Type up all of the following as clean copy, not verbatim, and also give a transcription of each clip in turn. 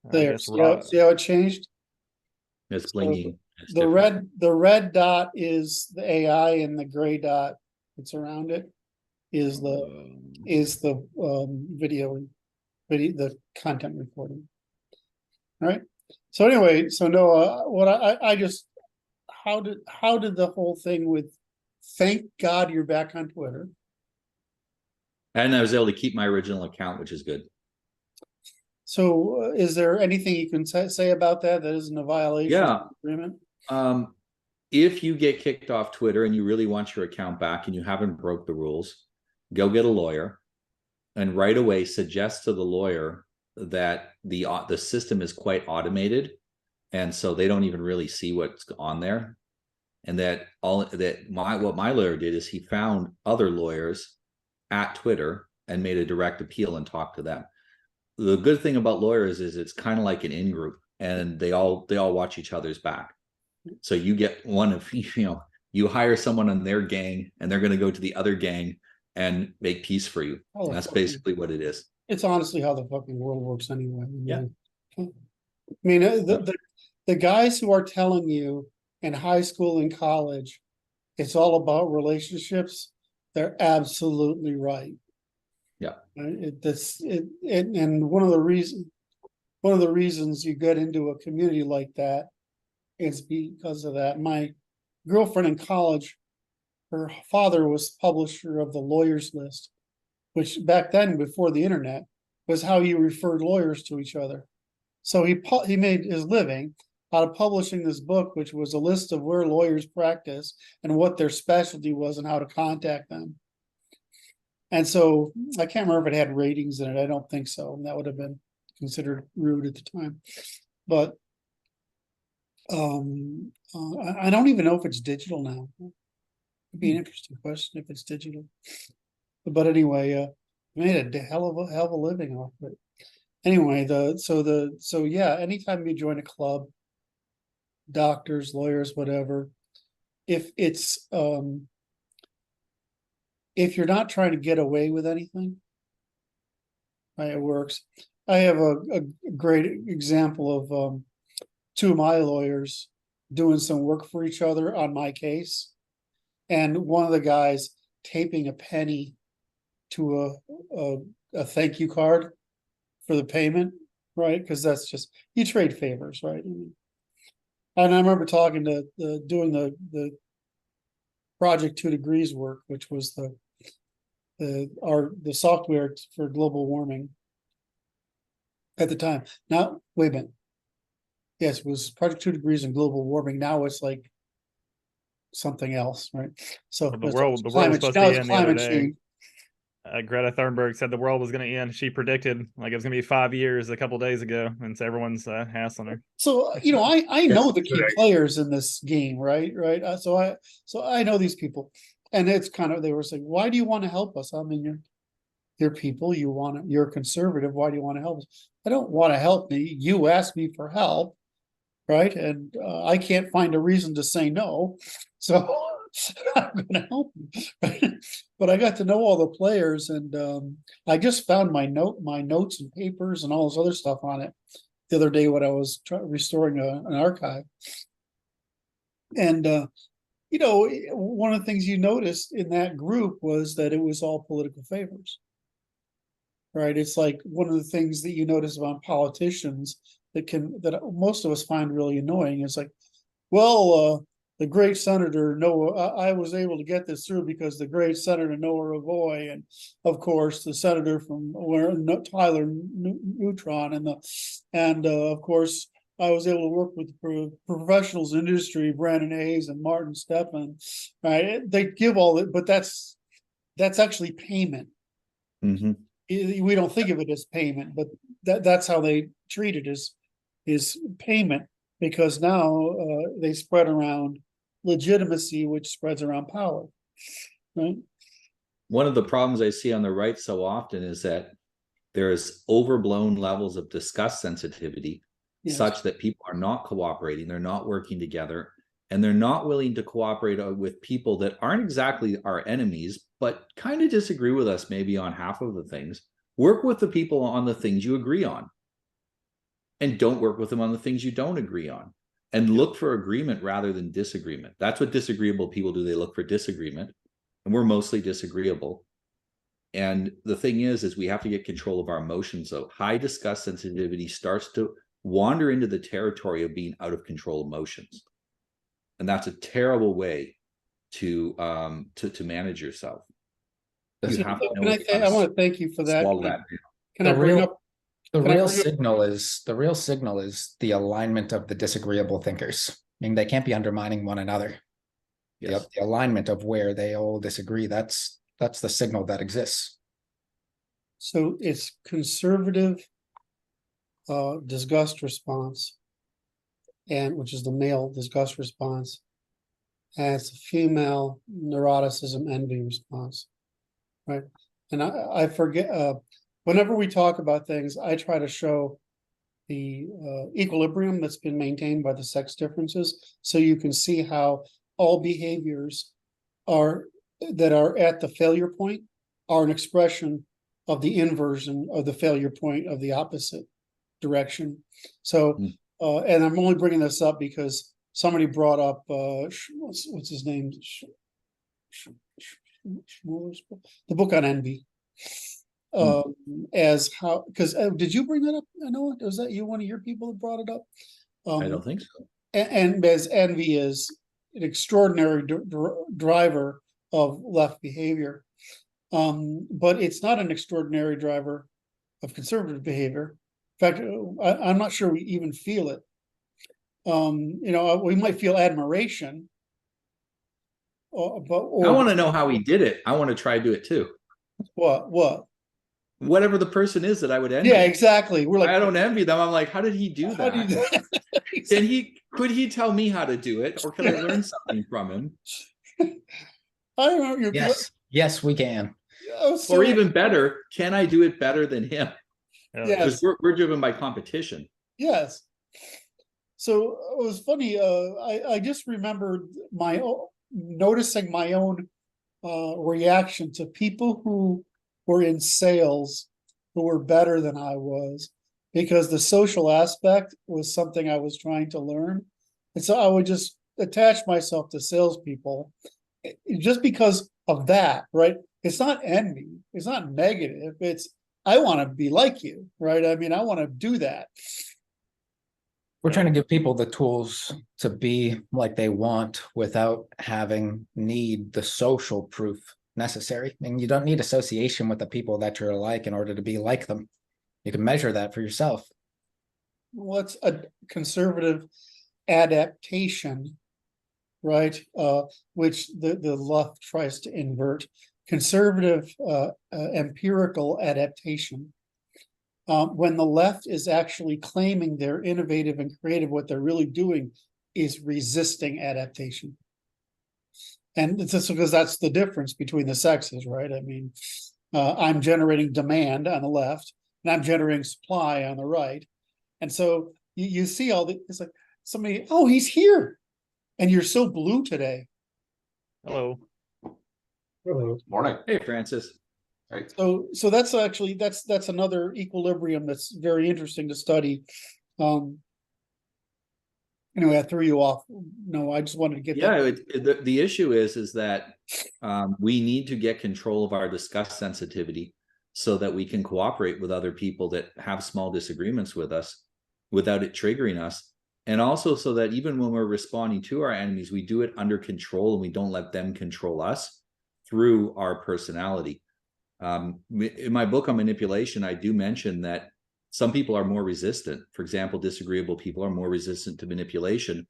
I There, guess raw. see how it changed? It's So blinking. It's the different. red dot is the AI, and the gray dot that's around it is the video, the content recording. All right. So anyway, so Noah, what I just how did the whole thing with thank God you're back on Twitter? And I was able to keep my original account, which is good. So is there anything you can say about that isn't a violation of the agreement? If you get kicked off Twitter and you really want your account back and you haven't broke the rules, go get a lawyer and right away suggest to the lawyer that the system is quite automated, and so they don't even really see what's on there. And what my lawyer did is he found other lawyers at Twitter and made a direct appeal and talked to them. The good thing about lawyers is it's kind of like an in-group, and they all watch each other's back. So you get one of, you hire someone on their gang and they're going to go to the other gang and make peace for you. Oh, that's basically what it is. It's honestly how the fucking world works anyway. Yeah. I mean, the guys who are telling you in high school and college, it's all about relationships, they're absolutely right. Yeah. And one of the reasons you get into a community like that is because of that. My girlfriend in college, her father was publisher of the Lawyers List, which back then, before the internet, was how you referred lawyers to each other. So he made his living out of publishing this book, which was a list of where lawyers practice and what their specialty was and how to contact them. And so I can't remember if it had ratings in it. I don't think so. And that would have been considered rude at the time. But I don't even know if it's digital now. It'd be an interesting question if it's digital. But anyway, I made a hell of a living off it. Anyway, so yeah, anytime you join a club, doctors, lawyers, whatever, if you're not trying to get away with anything, right, it works. I have a great example of two of my lawyers doing some work for each other on my case, and one of the guys taping a penny to a thank you card for the payment, right? Because that's just, you trade favors, right? And I remember talking to doing the Project 2 Degrees work, which was the software for global warming at the time. Now, wait a minute. Yes, it was Project 2 Degrees and global warming. Now it's like something else, right? So the world was supposed to end the other day. Greta Thunberg said the world was going to end. She predicted like it was going to be 5 years a couple of days ago, and so everyone's hassling her. So I know the key players in this game, right? So I know these people, and it's kind of, they were saying, why do you want to help us? I mean, you're people. You're conservative. Why do you want to help us? I don't want to help me. You asked me for help, right? And I can't find a reason to say no, so I'm going to help you. But I got to know all the players, and I just found my notes and papers and all this other stuff on it the other day when I was restoring an archive. And one of the things you noticed in that group was that it was all political favors, right? It's like one of the things that you notice about politicians that most of us find really annoying is like, well, the great Senator Noah, I was able to get this through because the great Senator Noah Revoy, and of course the senator from Tyler Neutron, and of course I was able to work with the professionals in industry, Brandon Hayes and Martin Steffen, right? They give all it, but that's actually payment. Mm-hmm. We don't think of it as payment, but that's how they treat it, is payment, because now they spread around legitimacy, which spreads around power, right? One of the problems I see on the right so often is that there's overblown levels of discuss sensitivity, yes, such that people are not cooperating, they're not working together, and they're not willing to cooperate with people that aren't exactly our enemies, but kind of disagree with us maybe on half of the things. Work with the people on the things you agree on. and don't work with them on the things you don't agree on, and look for agreement rather than disagreement. That's what disagreeable people do. They look for disagreement, and we're mostly disagreeable. And the thing is we have to get control of our emotions. So high disgust sensitivity starts to wander into the territory of being out of control emotions. And that's a terrible way to manage yourself. You have to know I want to thank you for that. Can I bring up the real signal is the alignment of the disagreeable thinkers. I mean, they can't be undermining one another. Yes. The alignment of where they all disagree, that's the signal that exists. So it's conservative disgust response, and which is the male disgust response, and it's a female neuroticism envy response, right? And I forget, whenever we talk about things, I try to show the equilibrium that's been maintained by the sex differences, so you can see how all behaviors that are at the failure point are an expression of the inversion of the failure point of the opposite direction. So, and I'm only bringing this up because somebody brought up what's his name, the book on envy, as how, because did you bring that up? I know, was that you, one of your people that brought it up? I don't think so. And as envy is an extraordinary driver of left behavior, but it's not an extraordinary driver of conservative behavior. In fact, I'm not sure we even feel it. We might feel admiration, but I want to know how he did it. I want to try to do it too. What? Whatever the person is that I would envy. Yeah, exactly. We're like, I don't envy them. I'm like, how did he do that? Could he tell me how to do it, or could I learn something from him? I remember Yes, we can. Or even better, can I do it better than him? Yes. Because we're driven by competition. Yes. So it was funny. I just remembered noticing my own reaction to people who were in sales who were better than I was, because the social aspect was something I was trying to learn. And so I would just attach myself to salespeople just because of that, right? It's not envy. It's not negative. It's, I want to be like you, right? I mean, I want to do that. We're trying to give people the tools to be like they want without having the social proof necessary. And you don't need association with the people that you're like in order to be like them. You can measure that for yourself. What's a conservative adaptation, right? Which the left tries to invert. Conservative empirical adaptation. When the left is actually claiming they're innovative and creative, what they're really doing is resisting adaptation. And it's just because that's the difference between the sexes, right? I mean, I'm generating demand on the left, and I'm generating supply on the right. And so you see all the, it's like somebody, oh, he's here. And you're so blue today. Hello. Hello. Morning. Hey, Francis. Right. So that's actually, that's another equilibrium that's very interesting to study. Anyway, I threw you off. No, I just wanted to get that. The issue is that we need to get control of our disgust sensitivity so that we can cooperate with other people that have small disagreements with us without it triggering us. And also so that even when we're responding to our enemies, we do it under control and we don't let them control us through our personality. In my book on manipulation, I do mention that some people are more resistant. For example, disagreeable people are more resistant to manipulation.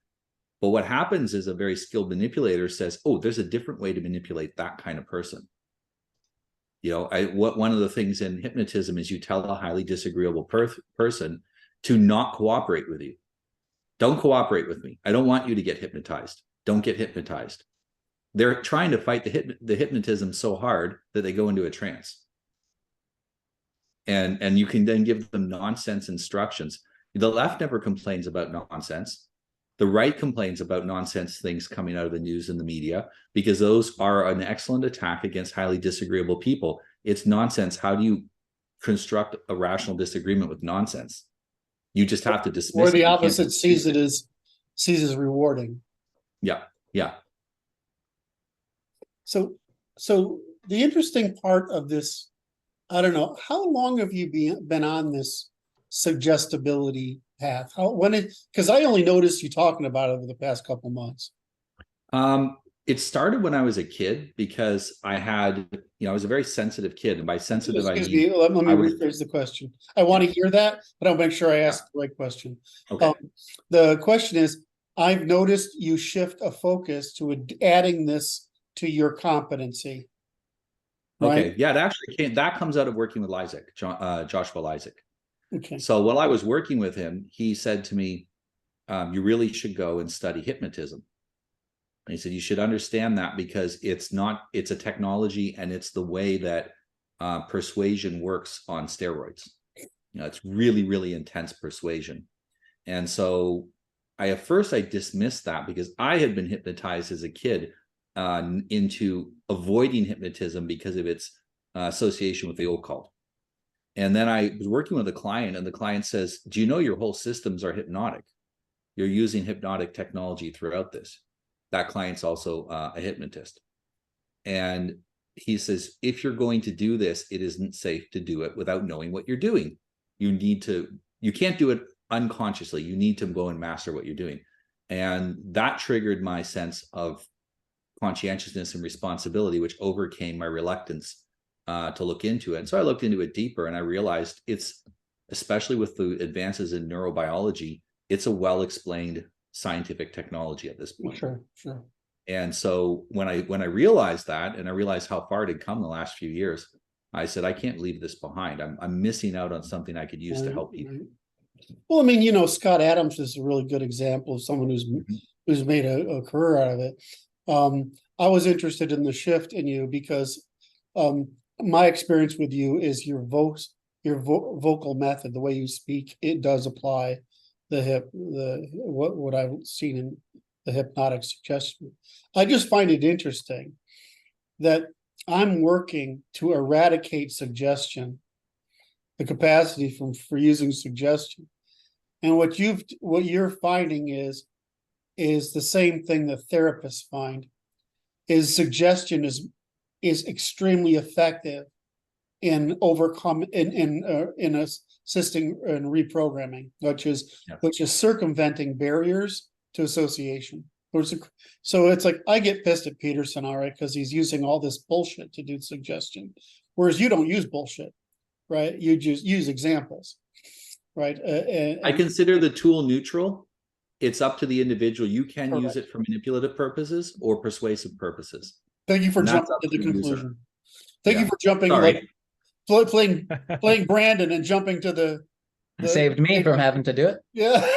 But what happens is a very skilled manipulator says, oh, there's a different way to manipulate that kind of person. You know, one of the things in hypnotism is you tell a highly disagreeable person to not cooperate with you. Don't cooperate with me. I don't want you to get hypnotized. Don't get hypnotized. They're trying to fight the hypnotism so hard that they go into a trance. And you can then give them nonsense instructions. The left never complains about nonsense. The right complains about nonsense things coming out of the news and the media, because those are an excellent attack against highly disagreeable people. It's nonsense. How do you construct a rational disagreement with nonsense? You just have to dismiss Where it. the You can't opposite dispute it. sees as rewarding. Yeah, yeah. So the interesting part of this, I don't know, how long have you been on this suggestibility path? Because I only noticed you talking about it over the past couple months. It started when I was a kid because I was a very sensitive kid, and by sensitive Excuse me, let me rephrase the question. I want to hear that, but I'll make sure I ask the right question. Okay. The question is, I've noticed you shift a focus to adding this to your competency. Okay. Right? Yeah, that comes out of working with Isaac, Joshua Isaac. Okay. So while I was working with him, he said to me, you really should go and study hypnotism. And he said, you should understand that because it's a technology, and it's the way that persuasion works on steroids. It's really, really intense persuasion. And so at first I dismissed that because I had been hypnotized as a kid into avoiding hypnotism because of its association with the occult. And then I was working with a client, and the client says, do you know your whole systems are hypnotic? You're using hypnotic technology throughout this. That client's also a hypnotist. And he says, if you're going to do this, it isn't safe to do it without knowing what you're doing. You can't do it unconsciously. You need to go and master what you're doing. And that triggered my sense of conscientiousness and responsibility, which overcame my reluctance to look into it. And so I looked into it deeper, and I realized especially with the advances in neurobiology, it's a well-explained scientific technology at this point. Sure. And so when I realized that, and I realized how far it had come the last few years, I said, I can't leave this behind. I'm missing out on something I could use to help people. Right. Well, I mean, Scott Adams is a really good example of someone who's made a career out of it. I was interested in the shift in you because my experience with you is your vocal method, the way you speak, it does apply what I've seen in the hypnotic suggestion. I just find it interesting that I'm working to eradicate suggestion, the capacity for using suggestion. And what you're finding is the same thing that therapists find, is suggestion is extremely effective in assisting in reprogramming, which is circumventing barriers to association. So it's like, I get pissed at Peterson, all right, because he's using all this bullshit to do suggestion, whereas you don't use bullshit, right? You just use examples, right? I consider the tool neutral. It's up to the individual. You can use it for manipulative purposes or persuasive purposes. Thank you for jumping to the conclusion. Thank you for jumping, playing Brandon and jumping to the saved me from having to do it. Yeah.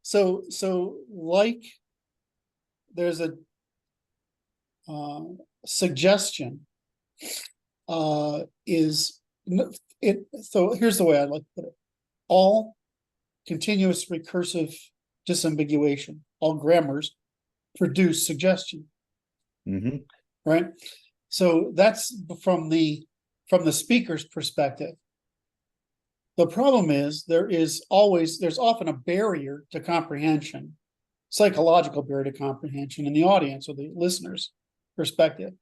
So like there's a suggestion is it. So here's the way I'd like to put it. All continuous recursive disambiguation, all grammars produce suggestion. Mm-hmm. Right. So that's from the speaker's perspective. The problem is there's often a barrier to comprehension, psychological barrier to comprehension in the audience or the listener's perspective.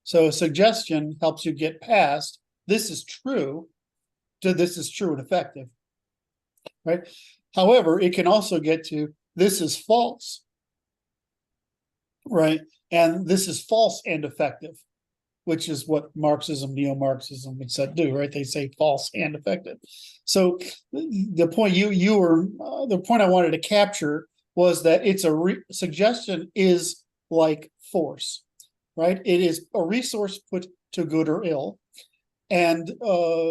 So suggestion helps you get past this is true to this is true and effective. Right. However, it can also get to this is false. Right. And this is false and effective, which is what Marxism, neo-Marxism would do, right? They say false and effective. So the point the point I wanted to capture was that it's suggestion is like force, right? It is a resource put to good or ill, and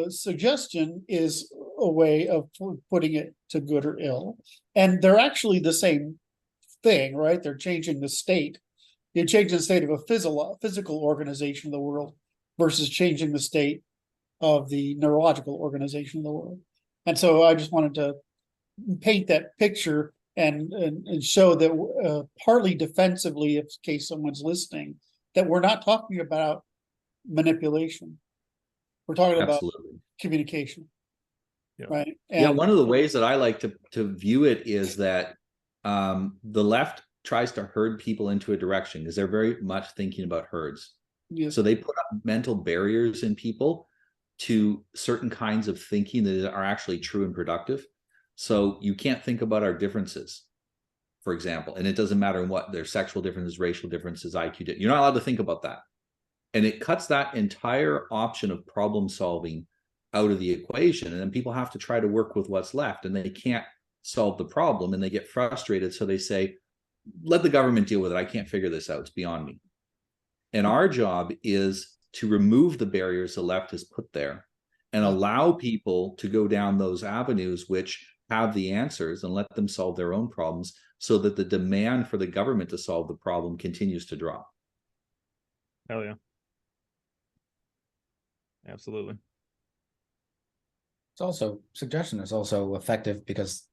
suggestion is a way of putting it to good or ill, and they're actually the same thing, right? They're changing the state. You change the state of a physical organization of the world versus changing the state of the neurological organization of the world. And so I just wanted to paint that picture and show that partly defensively, in case someone's listening, that we're not talking about manipulation. We're talking about communication. right? Yeah, And one of the ways that I like to view it is that the left tries to herd people into a direction because they're very much thinking about herds. yes, So they put up mental barriers in people to certain kinds of thinking that are actually true and productive. So you can't think about our differences, for example, and it doesn't matter what their sexual differences, racial differences, IQ. You're not allowed to think about that. And it cuts that entire option of problem solving out of the equation. And then people have to try to work with what's left, and they can't solve the problem, and they get frustrated. So they say, let the government deal with it. I can't figure this out. It's beyond me. And our job is to remove the barriers the left has put there and allow people to go down those avenues which have the answers and let them solve their own problems, so that the demand for the government to solve the problem continues to drop. Hell yeah. Absolutely. It's also, suggestion is also effective because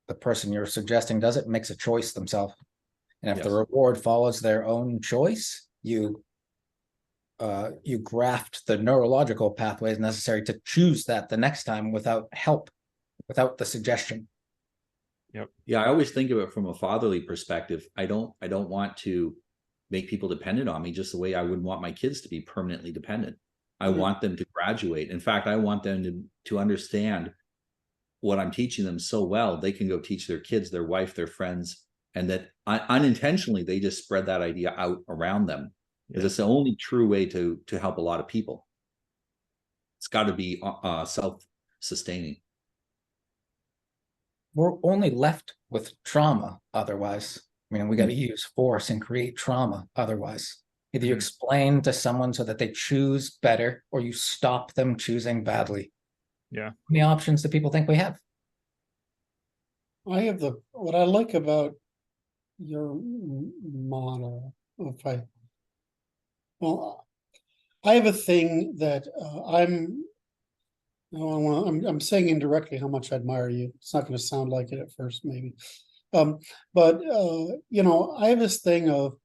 the person you're suggesting does it makes a choice themselves. And if the reward follows their own choice, you graft the neurological pathways necessary to choose that the next time without help, without the suggestion. Yep. Yeah, I always think of it from a fatherly perspective. I don't want to make people dependent on me just the way I wouldn't want my kids to be permanently dependent. I want them to graduate. In fact, I want them to understand what I'm teaching them so well, they can go teach their kids, their wife, their friends, and that unintentionally, they just spread that idea out around them. Because it's the only true way to help a lot of people. It's got to be self-sustaining. We're only left with trauma otherwise. I mean, we got to use force and create trauma otherwise. Either you explain to someone so that they choose better, or you stop them choosing badly. Yeah. How many options do people think we have? I have what I like about your model. I have a thing that I'm saying indirectly how much I admire you. It's not going to sound like it at first, maybe. But you know, I have this thing of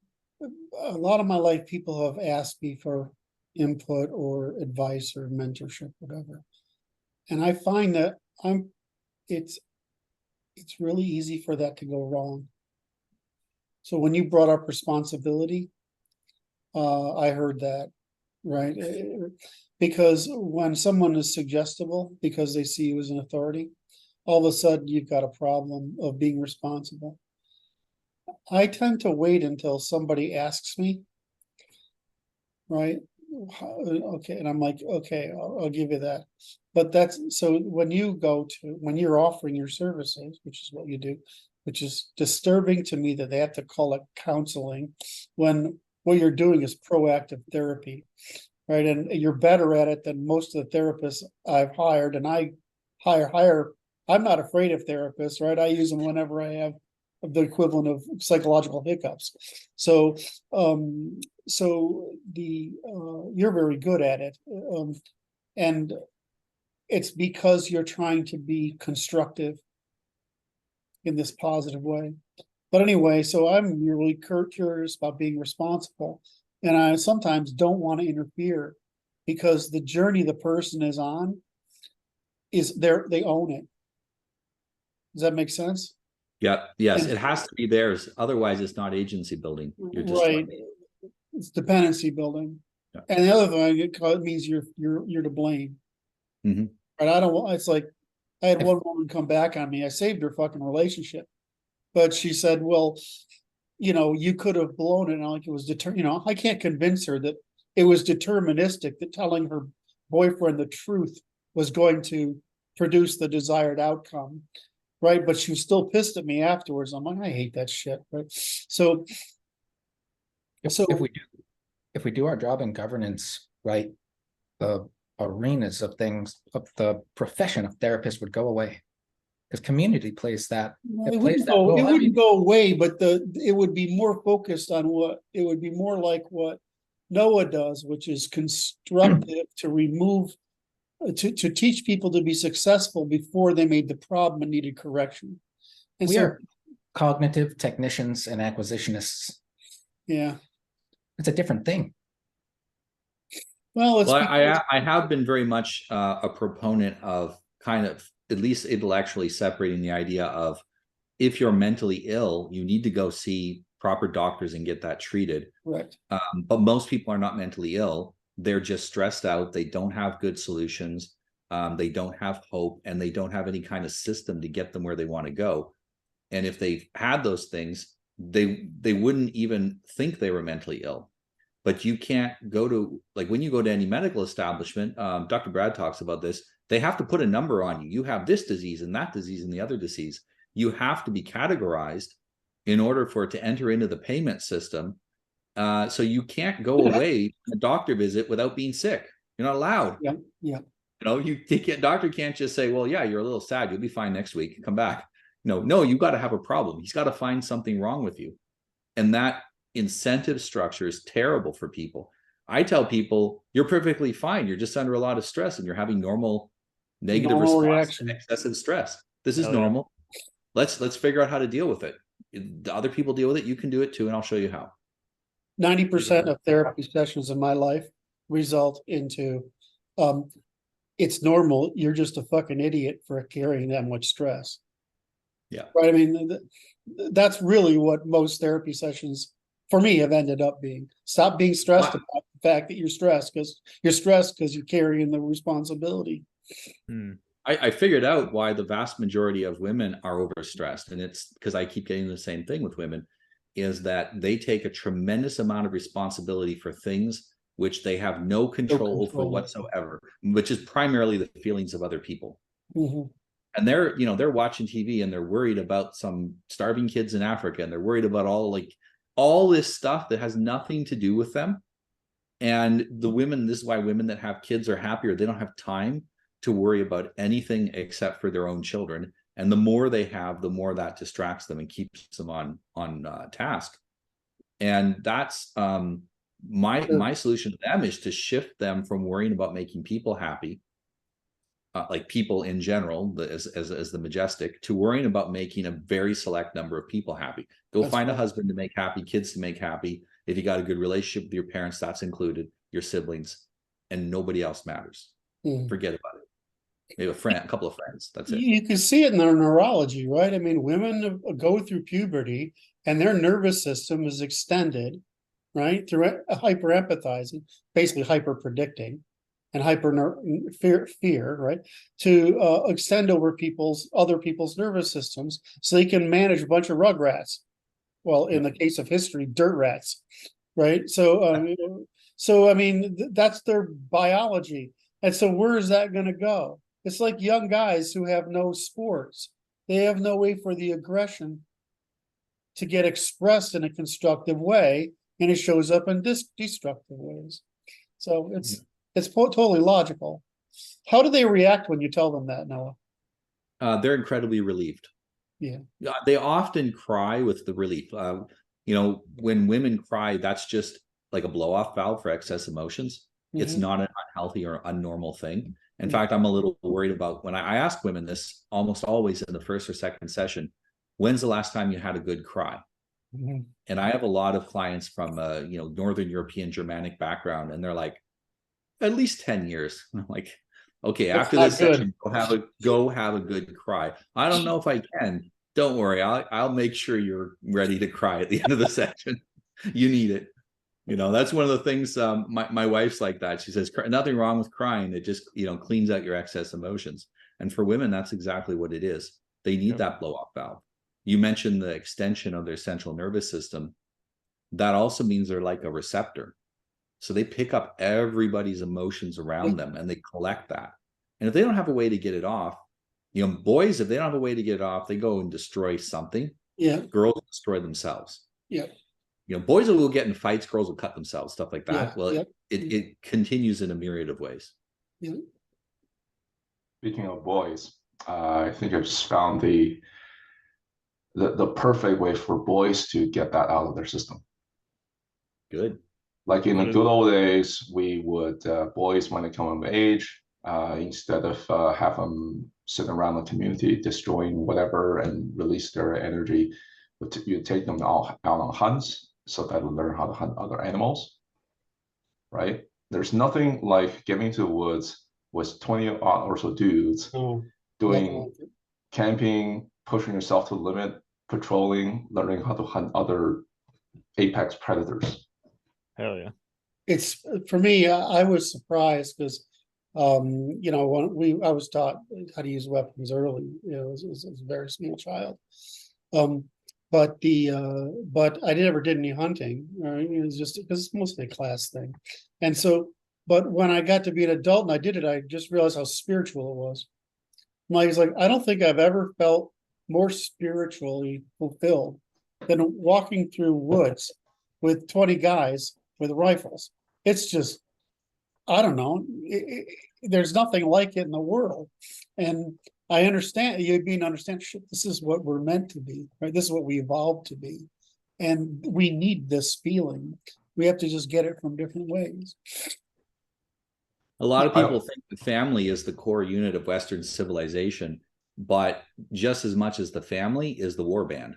a lot of my life, people have asked me for input or advice or mentorship, whatever. And I find that it's really easy for that to go wrong. So when you brought up responsibility, I heard that, right? Because when someone is suggestible because they see you as an authority, all of a sudden you've got a problem of being responsible. I tend to wait until somebody asks me, right? Okay, and I'm like, okay, I'll give you that. But that's so when you're offering your services, which is what you do, which is disturbing to me that they have to call it counseling when what you're doing is proactive therapy, right? And you're better at it than most of the therapists I've hired, and I hire. I'm not afraid of therapists, right? I use them whenever I have the equivalent of psychological hiccups. So, you're very good at it, and it's because you're trying to be constructive in this positive way. But anyway, so I'm really curious about being responsible, and I sometimes don't want to interfere because the journey the person is on is they own it. Does that make sense? Yeah. Yes, it has to be theirs. Otherwise, it's not agency building. You're just right. It's dependency building, and the other thing it means you're to blame. Right? I don't want. It's like I had one woman come back on me. I saved her fucking relationship, but she said, "Well, you know, you could have blown it." And like it was you know, I can't convince her that it was deterministic. That telling her boyfriend the truth was going to produce the desired outcome. Right, but she was still pissed at me afterwards. I'm like, I hate that shit. Right, so if we do our job in governance, right, the arenas of things of the profession of therapists would go away because community plays that. It wouldn't go away, but it would be more focused on it would be more like what Noah does, which is constructive to remove. To teach people to be successful before they made the problem and needed correction. And we are cognitive technicians and acquisitionists. Yeah. It's a different thing. Well, I have been very much a proponent of kind of at least intellectually separating the idea of, if you're mentally ill, you need to go see proper doctors and get that treated. Right. But most people are not mentally ill. They're just stressed out. They don't have good solutions. They don't have hope, and they don't have any kind of system to get them where they want to go. And if they had those things, they wouldn't even think they were mentally ill. But you can't go to, like, when you go to any medical establishment, Dr. Brad talks about this, they have to put a number on you. You have this disease and that disease and the other disease. You have to be categorized in order for it to enter into the payment system. So you can't go away from a doctor visit without being sick. You're not allowed. Yeah. Yeah. You know, doctor can't just say, well, yeah, you're a little sad, you'll be fine next week, come back. No, you've got to have a problem. He's got to find something wrong with you. And that incentive structure is terrible for people. I tell people, you're perfectly fine. You're just under a lot of stress and you're having normal negative response to excessive stress. This is normal. Let's figure out how to deal with it. The other people deal with it. You can do it too. And I'll show you how. 90% of therapy sessions in my life result into, it's normal. You're just a fucking idiot for carrying that much stress. Yeah. Right. I mean, that's really what most therapy sessions for me have ended up being. Stop being stressed about the fact that you're stressed because you're carrying the responsibility. I figured out why the vast majority of women are overstressed. And it's because I keep getting the same thing with women, is that they take a tremendous amount of responsibility for things which they have no control over whatsoever, which is primarily the feelings of other people. Mm-hmm. And they're watching TV and they're worried about some starving kids in Africa, and they're worried about all this stuff that has nothing to do with them. And this is why women that have kids are happier. They don't have time to worry about anything except for their own children. And the more they have, the more that distracts them and keeps them on task. And that's my solution to them, is to shift them from worrying about making people happy, like people in general, as the majestic, to worrying about making a very select number of people happy. Go find a husband to make happy, kids to make happy. If you got a good relationship with your parents, that's included, your siblings, and nobody else matters. Forget about it. Maybe a couple of friends. That's it. You can see it in their neurology, right? I mean, women go through puberty and their nervous system is extended, right? Through hyper empathizing, basically hyper predicting, and fear, right? To extend over other people's nervous systems so they can manage a bunch of rugrats. Well, in the case of history, dirt rats, right? So I mean, that's their biology. And so where is that going to go? It's like young guys who have no sports. They have no way for the aggression to get expressed in a constructive way, and it shows up in destructive ways. So it's totally logical. How do they react when you tell them that, Noah? They're incredibly relieved. Yeah. They often cry with the relief. When women cry, that's just like a blow-off valve for excess emotions. Mm-hmm. It's not an unhealthy or unnormal thing. In fact, I'm a little worried about when I ask women this almost always in the first or second session, when's the last time you had a good cry? Mm-hmm. And I have a lot of clients from Northern European Germanic background, and they're like, at least 10 years. I'm like, okay, after this session, go have a good cry. I don't know if I can. Don't worry. I'll make sure you're ready to cry at the end of the session. You need it. That's one of the things. My wife's like that. She says, nothing wrong with crying. It just, cleans out your excess emotions. And for women, that's exactly what it is. They need that blow-off valve. You mentioned the extension of their central nervous system. That also means they're like a receptor. So they pick up everybody's emotions around them and they collect that. And if they don't have a way to get it off, boys, if they don't have a way to get it off, they go and destroy something. Yeah. Girls destroy themselves. Yeah. Boys will get in fights, girls will cut themselves, stuff like that. Yeah. Well, it continues in a myriad of ways. Yeah. Speaking of boys, I think I've just found the perfect way for boys to get that out of their system. Good. Like in the good old days, we would, boys, when they come of age, instead of have them sit around the community destroying whatever and release their energy, you take them out on hunts so that they learn how to hunt other animals, right? There's nothing like getting to the woods with 20 or so dudes doing camping, pushing yourself to the limit, patrolling, learning how to hunt other apex predators. Hell yeah. It's for me, I was surprised because you know, when I was taught how to use weapons early, you know, as a very small child. But I never did any hunting. It was just because it's mostly a class thing. And so, but when I got to be an adult and I did it, I just realized how spiritual it was. Like, I don't think I've ever felt more spiritually fulfilled than walking through woods with 20 guys with rifles. It's just, I don't know. There's nothing like it in the world. And I understand you being understand shit, this is what we're meant to be, right? This is what we evolved to be. And we need this feeling. We have to just get it from different ways. A lot of people think the family is the core unit of Western civilization, but just as much as the family is the war band.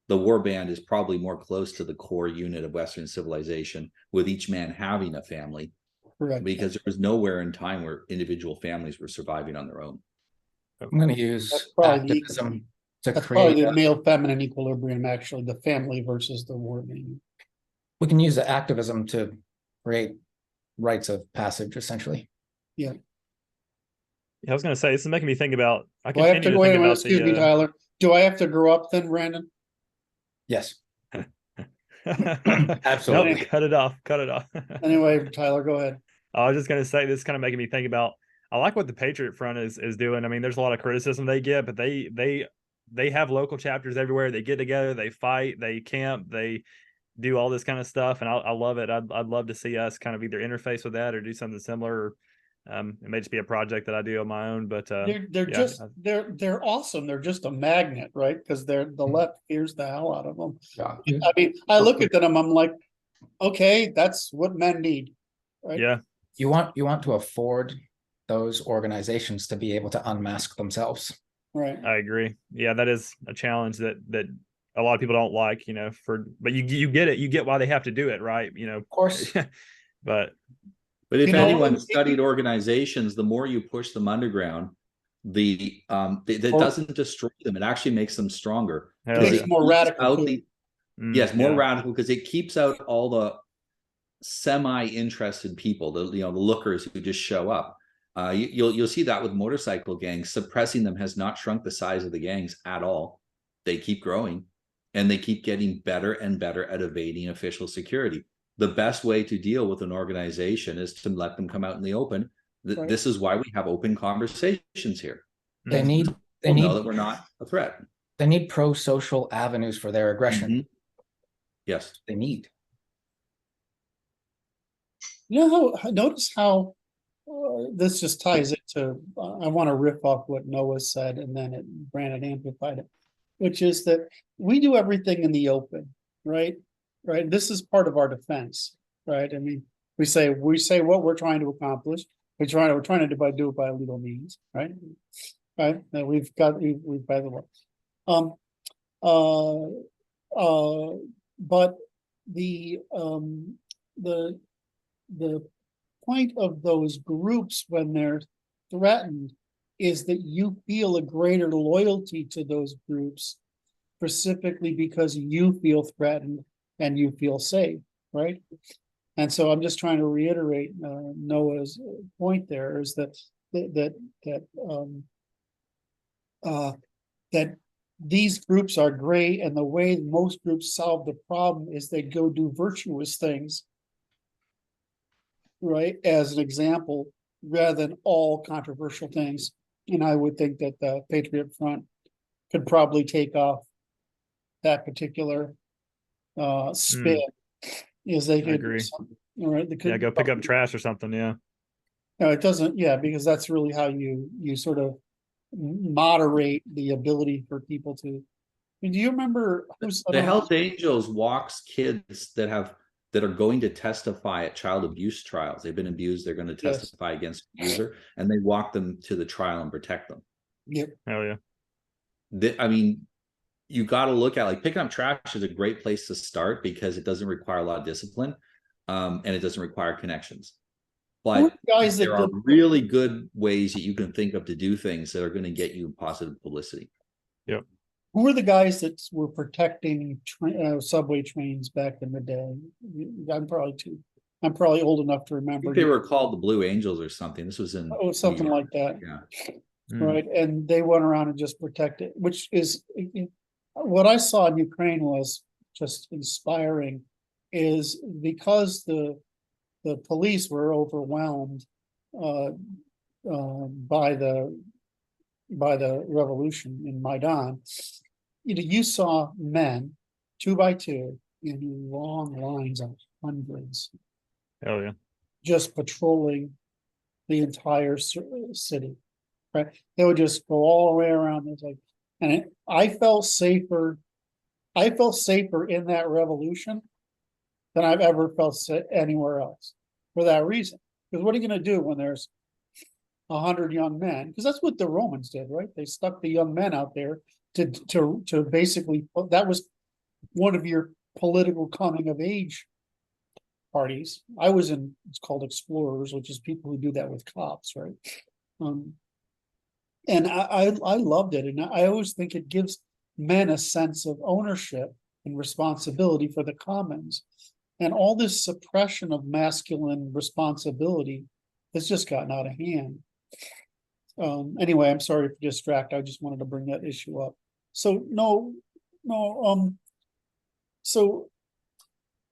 The war band is probably more close to the core unit of Western civilization, with each man having a family. Correct. Because there was nowhere in time where individual families were surviving on their own. I'm going to use activism to That's create. probably the male feminine equilibrium, actually, the family versus the war band. We can use the activism to create rites of passage, essentially. Yeah. I was going to say, this is making me think about. Do I have to wait a minute? Excuse me, Tyler. Do I have to grow up then, Brandon? Yes. Absolutely. Nope, cut it off. Cut it off. Anyway, Tyler, go ahead. I was just going to say, this is kind of making me think about. I like what the Patriot Front is doing. I mean, there's a lot of criticism they get, but they have local chapters everywhere. They get together, they fight, they camp, they do all this kind of stuff, and I love it. I'd love to see us kind of either interface with that or do something similar. Or, it may just be a project that I do on my own, but they're awesome. They're just a magnet, right? Because the left fears the hell out of them. Yeah. I mean, I look at them, I'm like, okay, that's what men need, right? Yeah. You want to afford those organizations to be able to unmask themselves. Right. I agree. Yeah, that is a challenge that a lot of people don't like, you know, but you get it. You get why they have to do it, right? You know, of course. But if anyone studied organizations, the more you push them underground, that doesn't destroy them. It actually makes them stronger. It makes more radical. Yes, more radical, because it keeps out all the semi-interested people, the lookers who just show up. You'll see that with motorcycle gangs. Suppressing them has not shrunk the size of the gangs at all. They keep growing, and they keep getting better and better at evading official security. The best way to deal with an organization is to let them come out in the open. Right. This is why we have open conversations here. They need know that we're not a threat. They need pro-social avenues for their aggression. Mm-hmm. Yes, they need. You know notice how this just ties it to. I want to riff off what Noah said, and then Brandon amplified it, which is that we do everything in the open, right? Right. This is part of our defense, right? I mean, we say what we're trying to accomplish. We're trying to do it by legal means, right? Right. That we've by the way. But the point of those groups when they're threatened is that you feel a greater loyalty to those groups, specifically because you feel threatened and you feel safe, right? And so I'm just trying to reiterate Noah's point there is that these groups are great, and the way most groups solve the problem is they go do virtuous things, right? As an example, rather than all controversial things. And I would think that the Patriot Front could probably take off that particular spin. Is they could agree. All right, go pick up trash or something. Yeah. No, it doesn't. Yeah, because that's really how you sort of moderate the ability for people to. I mean, do you remember the Hells Angels walks kids that are going to testify at child abuse trials? They've been abused. They're going to testify against the abuser, and they walk them to the trial and protect them. Yep. Hell yeah. I mean, you got to look at picking up trash is a great place to start because it doesn't require a lot of discipline, and it doesn't require connections. But guys that there are did, really good ways that you can think of to do things that are going to get you positive publicity. Yep. who were the guys that were protecting subway trains back in the day? I'm probably old enough to I remember. think they were called the Blue Angels or something. This was in Oh, something New York. like that. Yeah. Right, and they went around and just protected, which is what I saw in Ukraine was just inspiring, is because the police were overwhelmed by the revolution in Maidan. You saw men 2 by 2 in long lines of hundreds Hell yeah. just patrolling the entire city. Right, they would just go all the way around. It's like, and I felt safer. I felt safer in that revolution than I've ever felt anywhere else for that reason. Because what are you going to do when there's 100 young men? Because that's what the Romans did, right? They stuck the young men out there to basically, that was one of your political coming of age parties. I was in, it's called explorers, which is people who do that with cops, right? And I loved it. And I always think it gives men a sense of ownership and responsibility for the commons. And all this suppression of masculine responsibility has just gotten out of hand. Anyway, I'm sorry to distract. I just wanted to bring that issue up. So so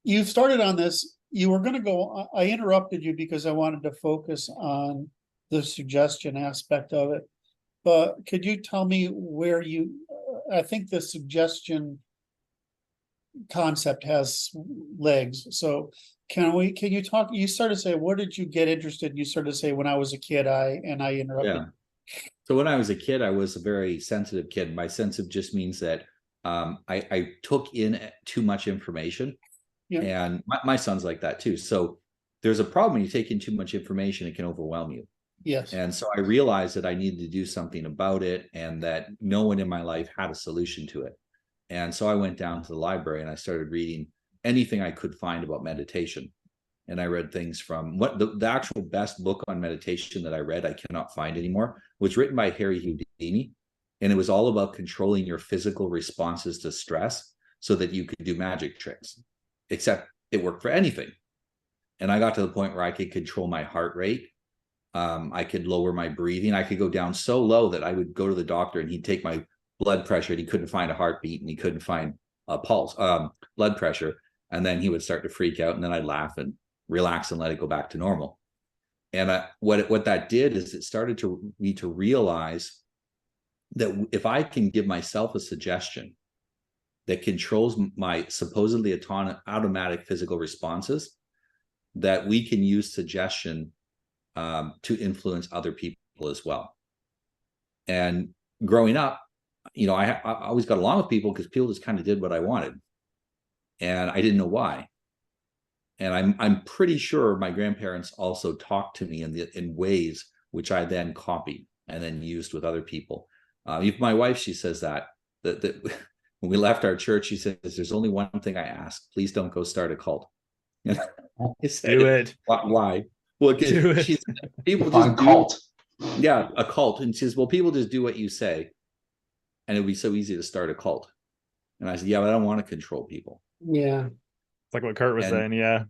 you started on this. You were going to go, I interrupted you because I wanted to focus on the suggestion aspect of it. But could you tell me where I think the suggestion concept has legs. So can you talk, you started to say, what did you get interested in? You started to say, when I was a kid, I interrupted. Yeah. So when I was a kid, I was a very sensitive kid. My sensitive just means that I took in too much information. Yeah. And my son's like that too. So there's a problem when you take in too much information, it can overwhelm you. Yes. And so I realized that I needed to do something about it and that no one in my life had a solution to it. And so I went down to the library and I started reading anything I could find about meditation. And I read things from what the actual best book on meditation that I read, I cannot find anymore, was written by Harry Houdini. And it was all about controlling your physical responses to stress so that you could do magic tricks, except it worked for anything. And I got to the point where I could control my heart rate. I could lower my breathing. I could go down so low that I would go to the doctor and he'd take my blood pressure and he couldn't find a heartbeat and he couldn't find a pulse, blood pressure. And then he would start to freak out and then I'd laugh and relax and let it go back to normal. And what that did is it started me to realize that if I can give myself a suggestion that controls my supposedly automatic physical responses, that we can use suggestion to influence other people as well. And growing up, I always got along with people because people just kind of did what I wanted, and I didn't know why. And I'm pretty sure my grandparents also talked to me in ways which I then copied and then used with other people. Even my wife, she says that when we left our church, she says, "There's only one thing I ask: please don't go start a cult." I said, do it. Why? Well, she's people just cult. Yeah, a cult. And she says, well, people just do what you say. And it'd be so easy to start a cult. And I said, yeah, but I don't want to control people. Yeah. It's like what Curt was saying. Yeah.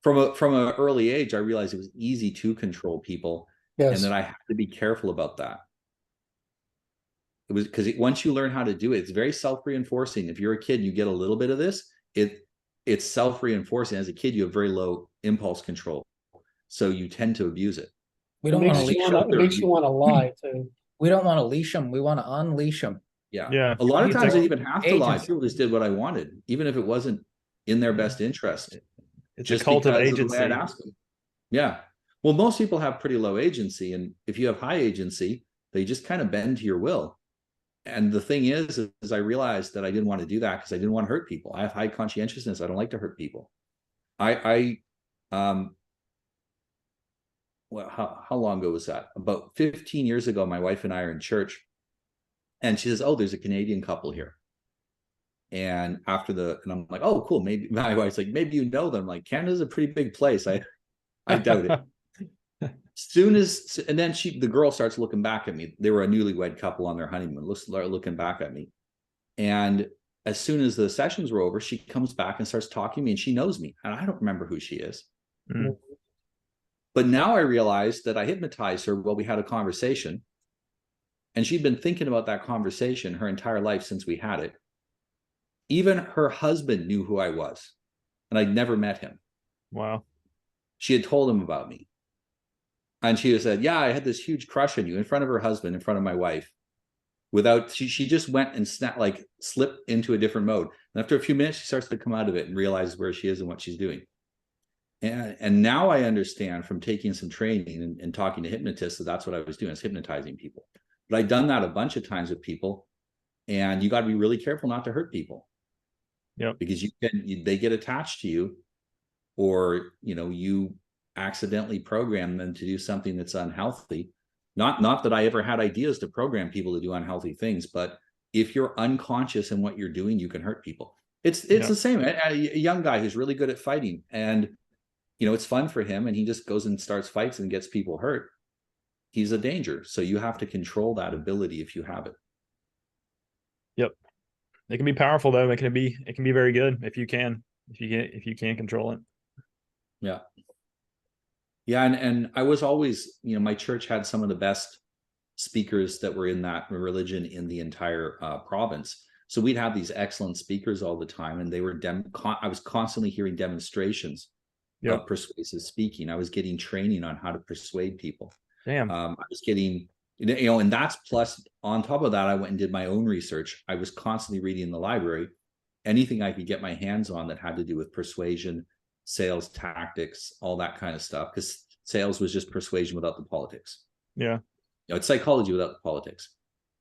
From an early age, I realized it was easy to control people. Yes. And that I had to be careful about that. It was because once you learn how to do it, it's very self-reinforcing. If you're a kid, you get a little bit of this. It's self-reinforcing. As a kid, you have very low impulse control. So you tend to abuse it. We don't want to leash them. It makes you want to lie too. We don't want to leash them. We want to unleash them. Yeah. A lot of times I didn't even have to lie. People just did what I wanted, even if it wasn't in their best interest. It's just a cult of agency. Yeah. Well, most people have pretty low agency. And if you have high agency, they just kind of bend to your will. And the thing is I realized that I didn't want to do that because I didn't want to hurt people. I have high conscientiousness. I don't like to hurt people. Well, how long ago was that? About 15 years ago, my wife and I are in church, and she says, "Oh, there's a Canadian couple here." And and I'm like, "Oh, cool." Maybe my wife's like, "Maybe you know them." Like, Canada's a pretty big place. I doubt it. Soon as, and then the girl starts looking back at me. They were a newlywed couple on their honeymoon, looking back at me. And as soon as the sessions were over, she comes back and starts talking to me, and she knows me. And I don't remember who she is. Mm. But now I realized that I hypnotized her while we had a conversation. And she'd been thinking about that conversation her entire life since we had it. Even her husband knew who I was, and I'd never met him. Wow. She had told him about me. And she said, yeah, I had this huge crush on you, in front of her husband, in front of my wife. She just went and slipped into a different mode. And after a few minutes, she starts to come out of it and realizes where she is and what she's doing. And now I understand from taking some training and talking to hypnotists that that's what I was doing, is hypnotizing people. But I've done that a bunch of times with people, and you got to be really careful not to hurt people. Yep. Because they get attached to you, or you accidentally program them to do something that's unhealthy. Not that I ever had ideas to program people to do unhealthy things, but if you're unconscious in what you're doing, you can hurt people. It's the same. A young guy who's really good at fighting, and it's fun for him, and he just goes and starts fights and gets people hurt. He's a danger. So you have to control that ability if you have it. Yep. It can be powerful though. It can be very good if you can control it. Yeah. Yeah. And I was always, my church had some of the best speakers that were in that religion in the entire province. So we'd have these excellent speakers all the time, and they were I was constantly hearing demonstrations of persuasive speaking. I was getting training on how to persuade people. Damn. I was getting, and that's plus on top of that, I went and did my own research. I was constantly reading in the library, anything I could get my hands on that had to do with persuasion, sales tactics, all that kind of stuff. Because sales was just persuasion without the politics. Yeah. It's psychology without the politics.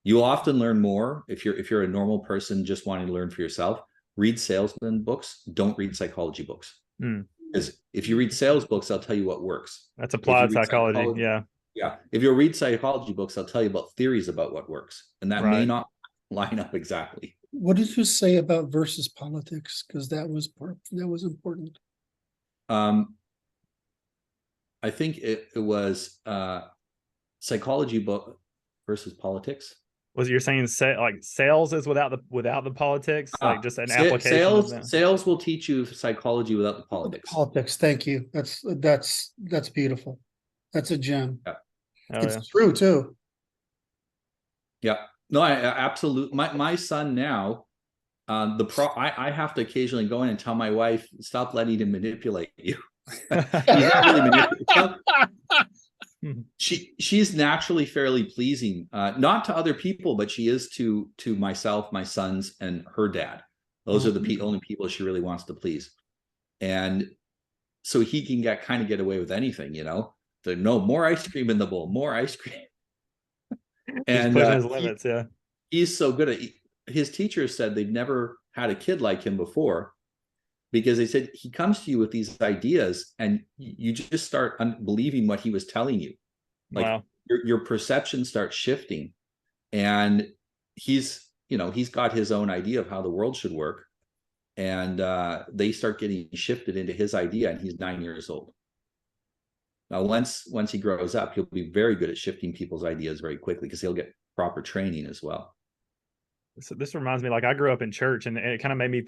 You'll often learn more if you're a normal person just wanting to learn for yourself. Read salesman books. Don't read psychology books. Because if you read sales books, they'll tell you what works. That's applied psychology. Yeah. Yeah. If you read psychology books, they'll tell you about theories about what works. And that may not line up exactly. What did you say about versus politics? Because that was important. I think it was psychology book versus politics. Was you're saying sales is without the politics, like just an application? Sales will teach you psychology without the politics. Politics. Thank you. That's beautiful. That's a gem. Yeah. It's true too. Yeah. No, I absolutely. My son now, I have to occasionally go in and tell my wife, stop letting him manipulate you. He's not really manipulating. She's naturally fairly pleasing, not to other people, but she is to myself, my sons, and her dad. Those are the only people she really wants to please. And so he can get away with anything, no more ice cream in the bowl, more ice cream. And pushing his limits. Yeah. He's so good at his teachers said they've never had a kid like him before, because they said he comes to you with these ideas and you just start believing what he was telling you. Like wow. your perception starts shifting, and he's got his own idea of how the world should work. And they start getting shifted into his idea, and he's 9 years old. Now, once he grows up, he'll be very good at shifting people's ideas very quickly, because he'll get proper training as well. So this reminds me, I grew up in church, and it kind of made me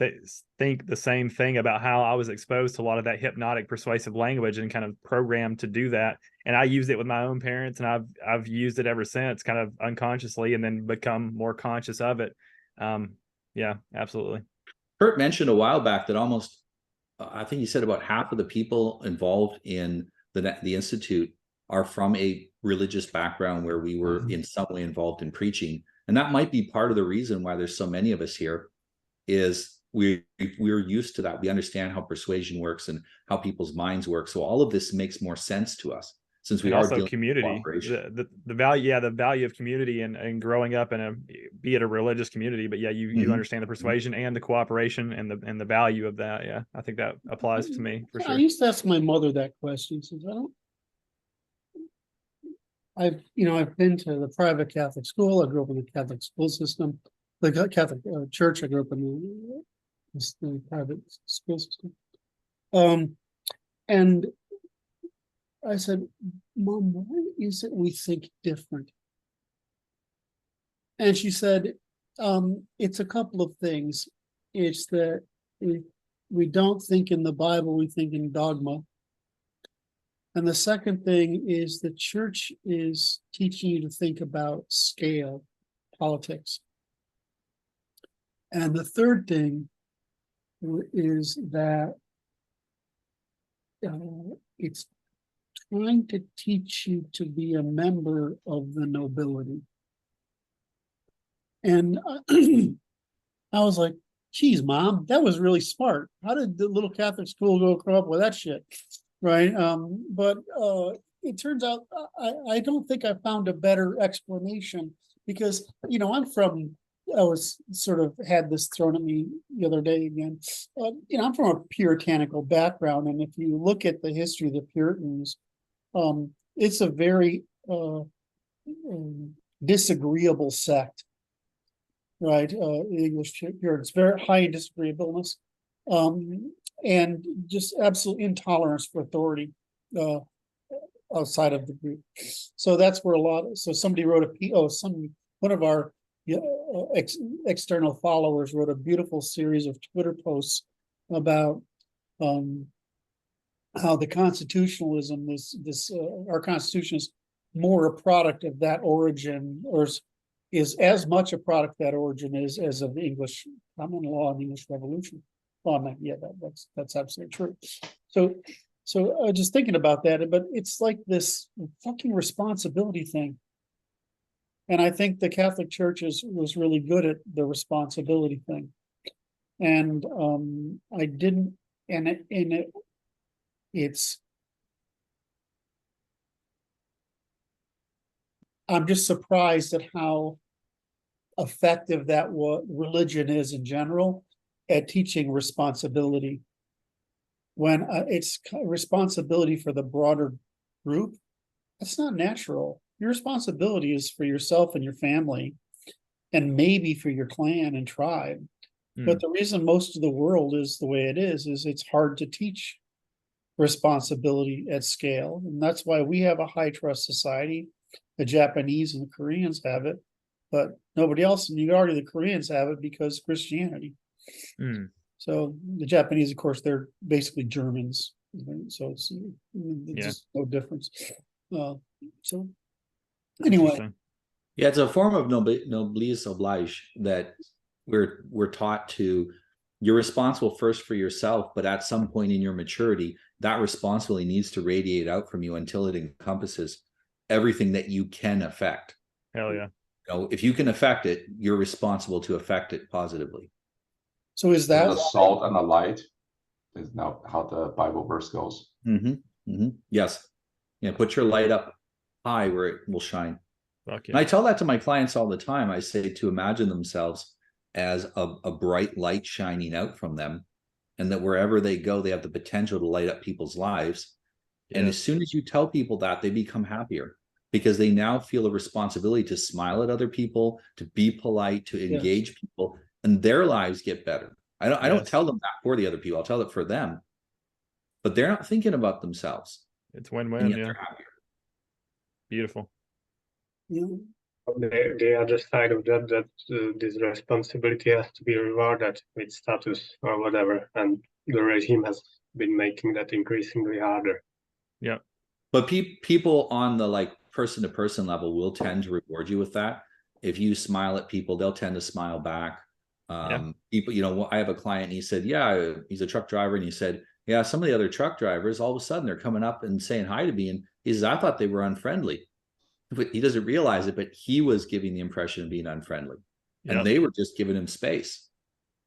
think the same thing about how I was exposed to a lot of that hypnotic persuasive language and kind of programmed to do that. And I used it with my own parents, and I've used it ever since, kind of unconsciously, and then become more conscious of it. Yeah, absolutely. Curt mentioned a while back that I think he said about half of the people involved in the Institute are from a religious background where we were in some way involved in preaching. And that might be part of the reason why there's so many of us here, is we're used to that. We understand how persuasion works and how people's minds work. So all of this makes more sense to us, since we are also community, the value, the value of community and growing up in be it a religious community, but you understand the persuasion and the cooperation and the value of that. Yeah, I think that applies to me for sure. I used to ask my mother that question, since I've been to the private Catholic school. I grew up in the Catholic school system, the Catholic church. I grew up in the private school system. And I said, Mom, why is it we think different? And she said, it's a couple of things. It's that we don't think in the Bible, we think in dogma. And the second thing is the church is teaching you to think about scale, politics. And the third thing is that it's trying to teach you to be a member of the nobility. And I was like, geez, Mom, that was really smart. How did the little Catholic school grow up with that shit? Right. But it turns out I don't think I found a better explanation because, you know, I was sort of had this thrown at me the other day again. You know, I'm from a puritanical background. And if you look at the history of the Puritans, it's a very disagreeable sect. Right, the English Puritans, very high disagreeableness, and just absolute intolerance for authority outside of the group. So that's where so somebody wrote one of our external followers wrote a beautiful series of Twitter posts about how the constitutionalism, our Constitution is more a product of that origin, or is as much a product of that origin as of the English common law and the English Revolution. Well, yeah, that's absolutely true. So just thinking about that, but it's like this fucking responsibility thing. And I think the Catholic Church was really good at the responsibility thing. And I didn't, I'm just surprised at how effective that religion is in general at teaching responsibility. When it's responsibility for the broader group, that's not natural. Your responsibility is for yourself and your family, and maybe for your clan and tribe. But the reason most of the world is the way it is it's hard to teach responsibility at scale. And that's why we have a high trust society. The Japanese and the Koreans have it, but nobody else. And you could argue the Koreans have it because Christianity. So the Japanese, of course, they're basically Germans. So it's just no difference. So anyway. Yeah, it's a form of noblesse oblige that we're taught to. You're responsible first for yourself, but at some point in your maturity, that responsibility needs to radiate out from you until it encompasses everything that you can affect. Hell yeah. You know, if you can affect it, you're responsible to affect it positively. So is that the salt and the light is now how the Bible verse goes? Yes. Yeah, put your light up high where it will shine. Fuck yeah. And I tell that to my clients all the time. I say to imagine themselves as a bright light shining out from them, and that wherever they go, they have the potential to light up people's lives. And as soon as you tell people that, they become happier because they now feel a responsibility to smile at other people, to be polite, to engage people, and their lives get better. I don't tell them that for the other people. I'll tell it for them, but they're not thinking about themselves. It's win-win. Yeah. They're happier. Beautiful. The other side of that this responsibility has to be rewarded with status or whatever, and the regime has been making that increasingly harder. Yeah, but people on the like person-to-person level will tend to reward you with that. If you smile at people, they'll tend to smile back. People, you know, I have a client and he said, yeah, he's a truck driver, and he said, yeah, some of the other truck drivers, all of a sudden they're coming up and saying hi to me, and he says, I thought they were unfriendly. But he doesn't realize it, but he was giving the impression of being unfriendly, and they were just giving him space.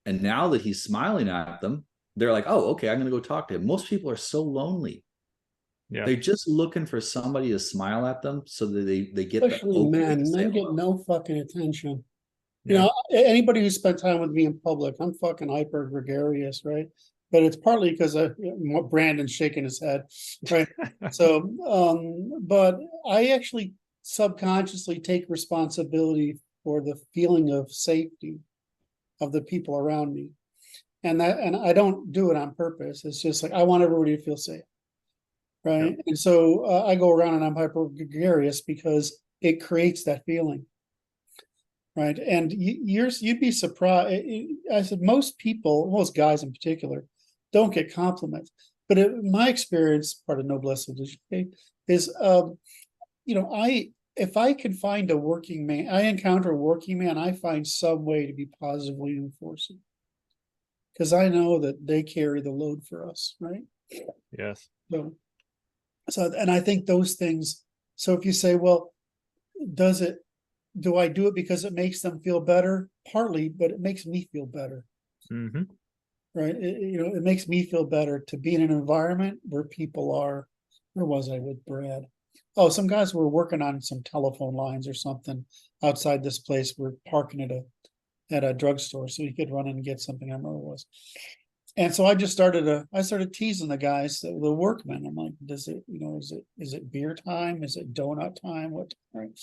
And now that he's smiling at them, they're like, oh, okay, I'm going to go talk to him. Most people are so lonely. They're just looking for somebody to smile at them so that they get especially men get no fucking attention. You know, anybody who spent time with me in public, I'm fucking hyper gregarious, right? But it's partly because Brandon's shaking his head, right? So, but I actually subconsciously take responsibility for the feeling of safety of the people around me, and I don't do it on purpose. It's just like I want everybody to feel safe. right? And so I go around and I'm hyper gregarious because it creates that feeling, right? And you'd be surprised. I said most people, most guys in particular, don't get compliments. But my experience, part of noblesse oblige, is if I can find a working man, I encounter a working man, I find some way to be positively reinforcing. Because I know that they carry the load for us, right? Yes. So, and I think those things, so if you say, well, do I do it because it makes them feel better? Partly, but it makes me feel better. Mm-hmm. Right? It makes me feel better to be in an environment where people are, where was I with Brad? Oh, some guys were working on some telephone lines or something outside this place. We're parking at a drugstore so he could run in and get something. I remember it was. And so I just started teasing the guys, the workmen. I'm like, is it beer time? Is it donut time? What time?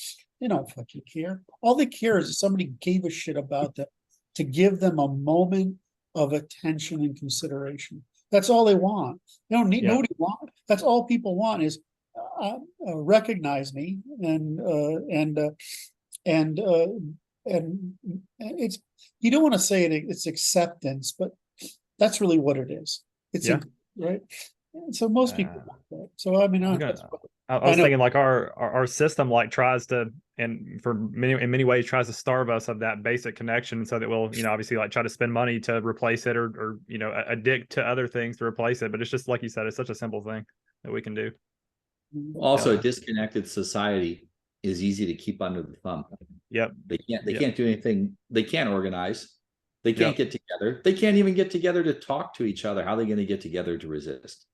They don't fucking care. All they care is if somebody gave a shit about them, to give them a moment of attention and consideration. That's all they want. They don't need, nobody want. That's all people want is recognize me and it's, you don't want to say it's acceptance, but that's really what it is. It's right. And so most people want that. So I mean, I was thinking like our system like tries to, and in many ways tries to starve us of that basic connection, so that we'll obviously like try to spend money to replace it, or addict to other things to replace it. But it's just like you said, it's such a simple thing that we can do. Also, a disconnected society is easy to keep under the thumb. Yep. They can't do anything. They can't organize. They can't get together. They can't even get together to talk to each other. How are they going to get together to resist?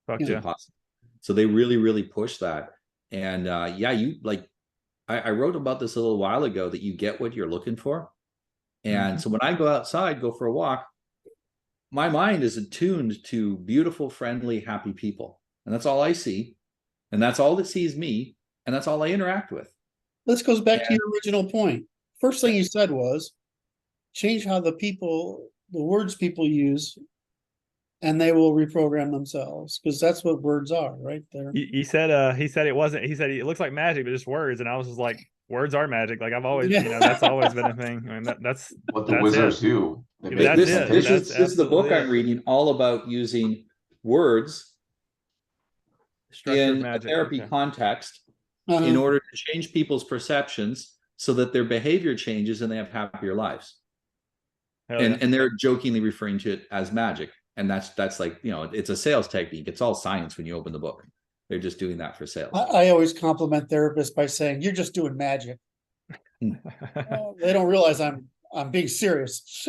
Fuck yeah. Impossible. So they really, really push that. And you like, I wrote about this a little while ago, that you get what you're looking for. And so when I go outside, go for a walk, my mind is attuned to beautiful, friendly, happy people. And that's all I see. And that's all that sees me. And that's all I interact with. This goes back to your original point. First thing you said was change how the words people use, and they will reprogram themselves, because that's what words are, right there. He said it wasn't. He said it looks like magic, but just words. And I was just like, words are magic. Like I've always, that's always been a thing. I mean, that's what the wizards do. This is the book I'm reading, all about using words in a therapy context in order to change people's perceptions so that their behavior changes and they have happier lives. And they're jokingly referring to it as magic. And that's like, it's a sales technique. It's all science when you open the book. They're just doing that for sales. I always compliment therapists by saying, you're just doing magic. They don't realize I'm being serious.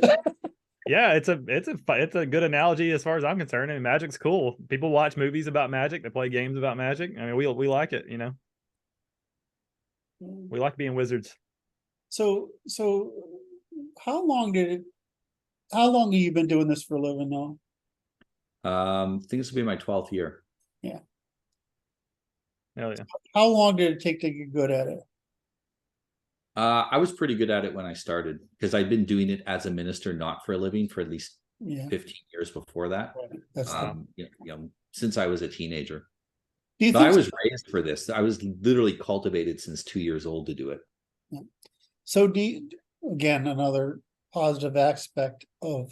Yeah, it's a good analogy as far as I'm concerned. And magic's cool. People watch movies about magic. They play games about magic. I mean, we like it, We like being wizards. So how long have you been doing this for a living now? I think this will be my 12th year. Yeah. Hell yeah. How long did it take to get good at it? I was pretty good at it when I started, because I'd been doing it as a minister, not for a living, for at least 15 years before that. That's since I was a teenager. But I was raised for this. I was literally cultivated since 2 years old to do it. Yeah. So again, another positive aspect of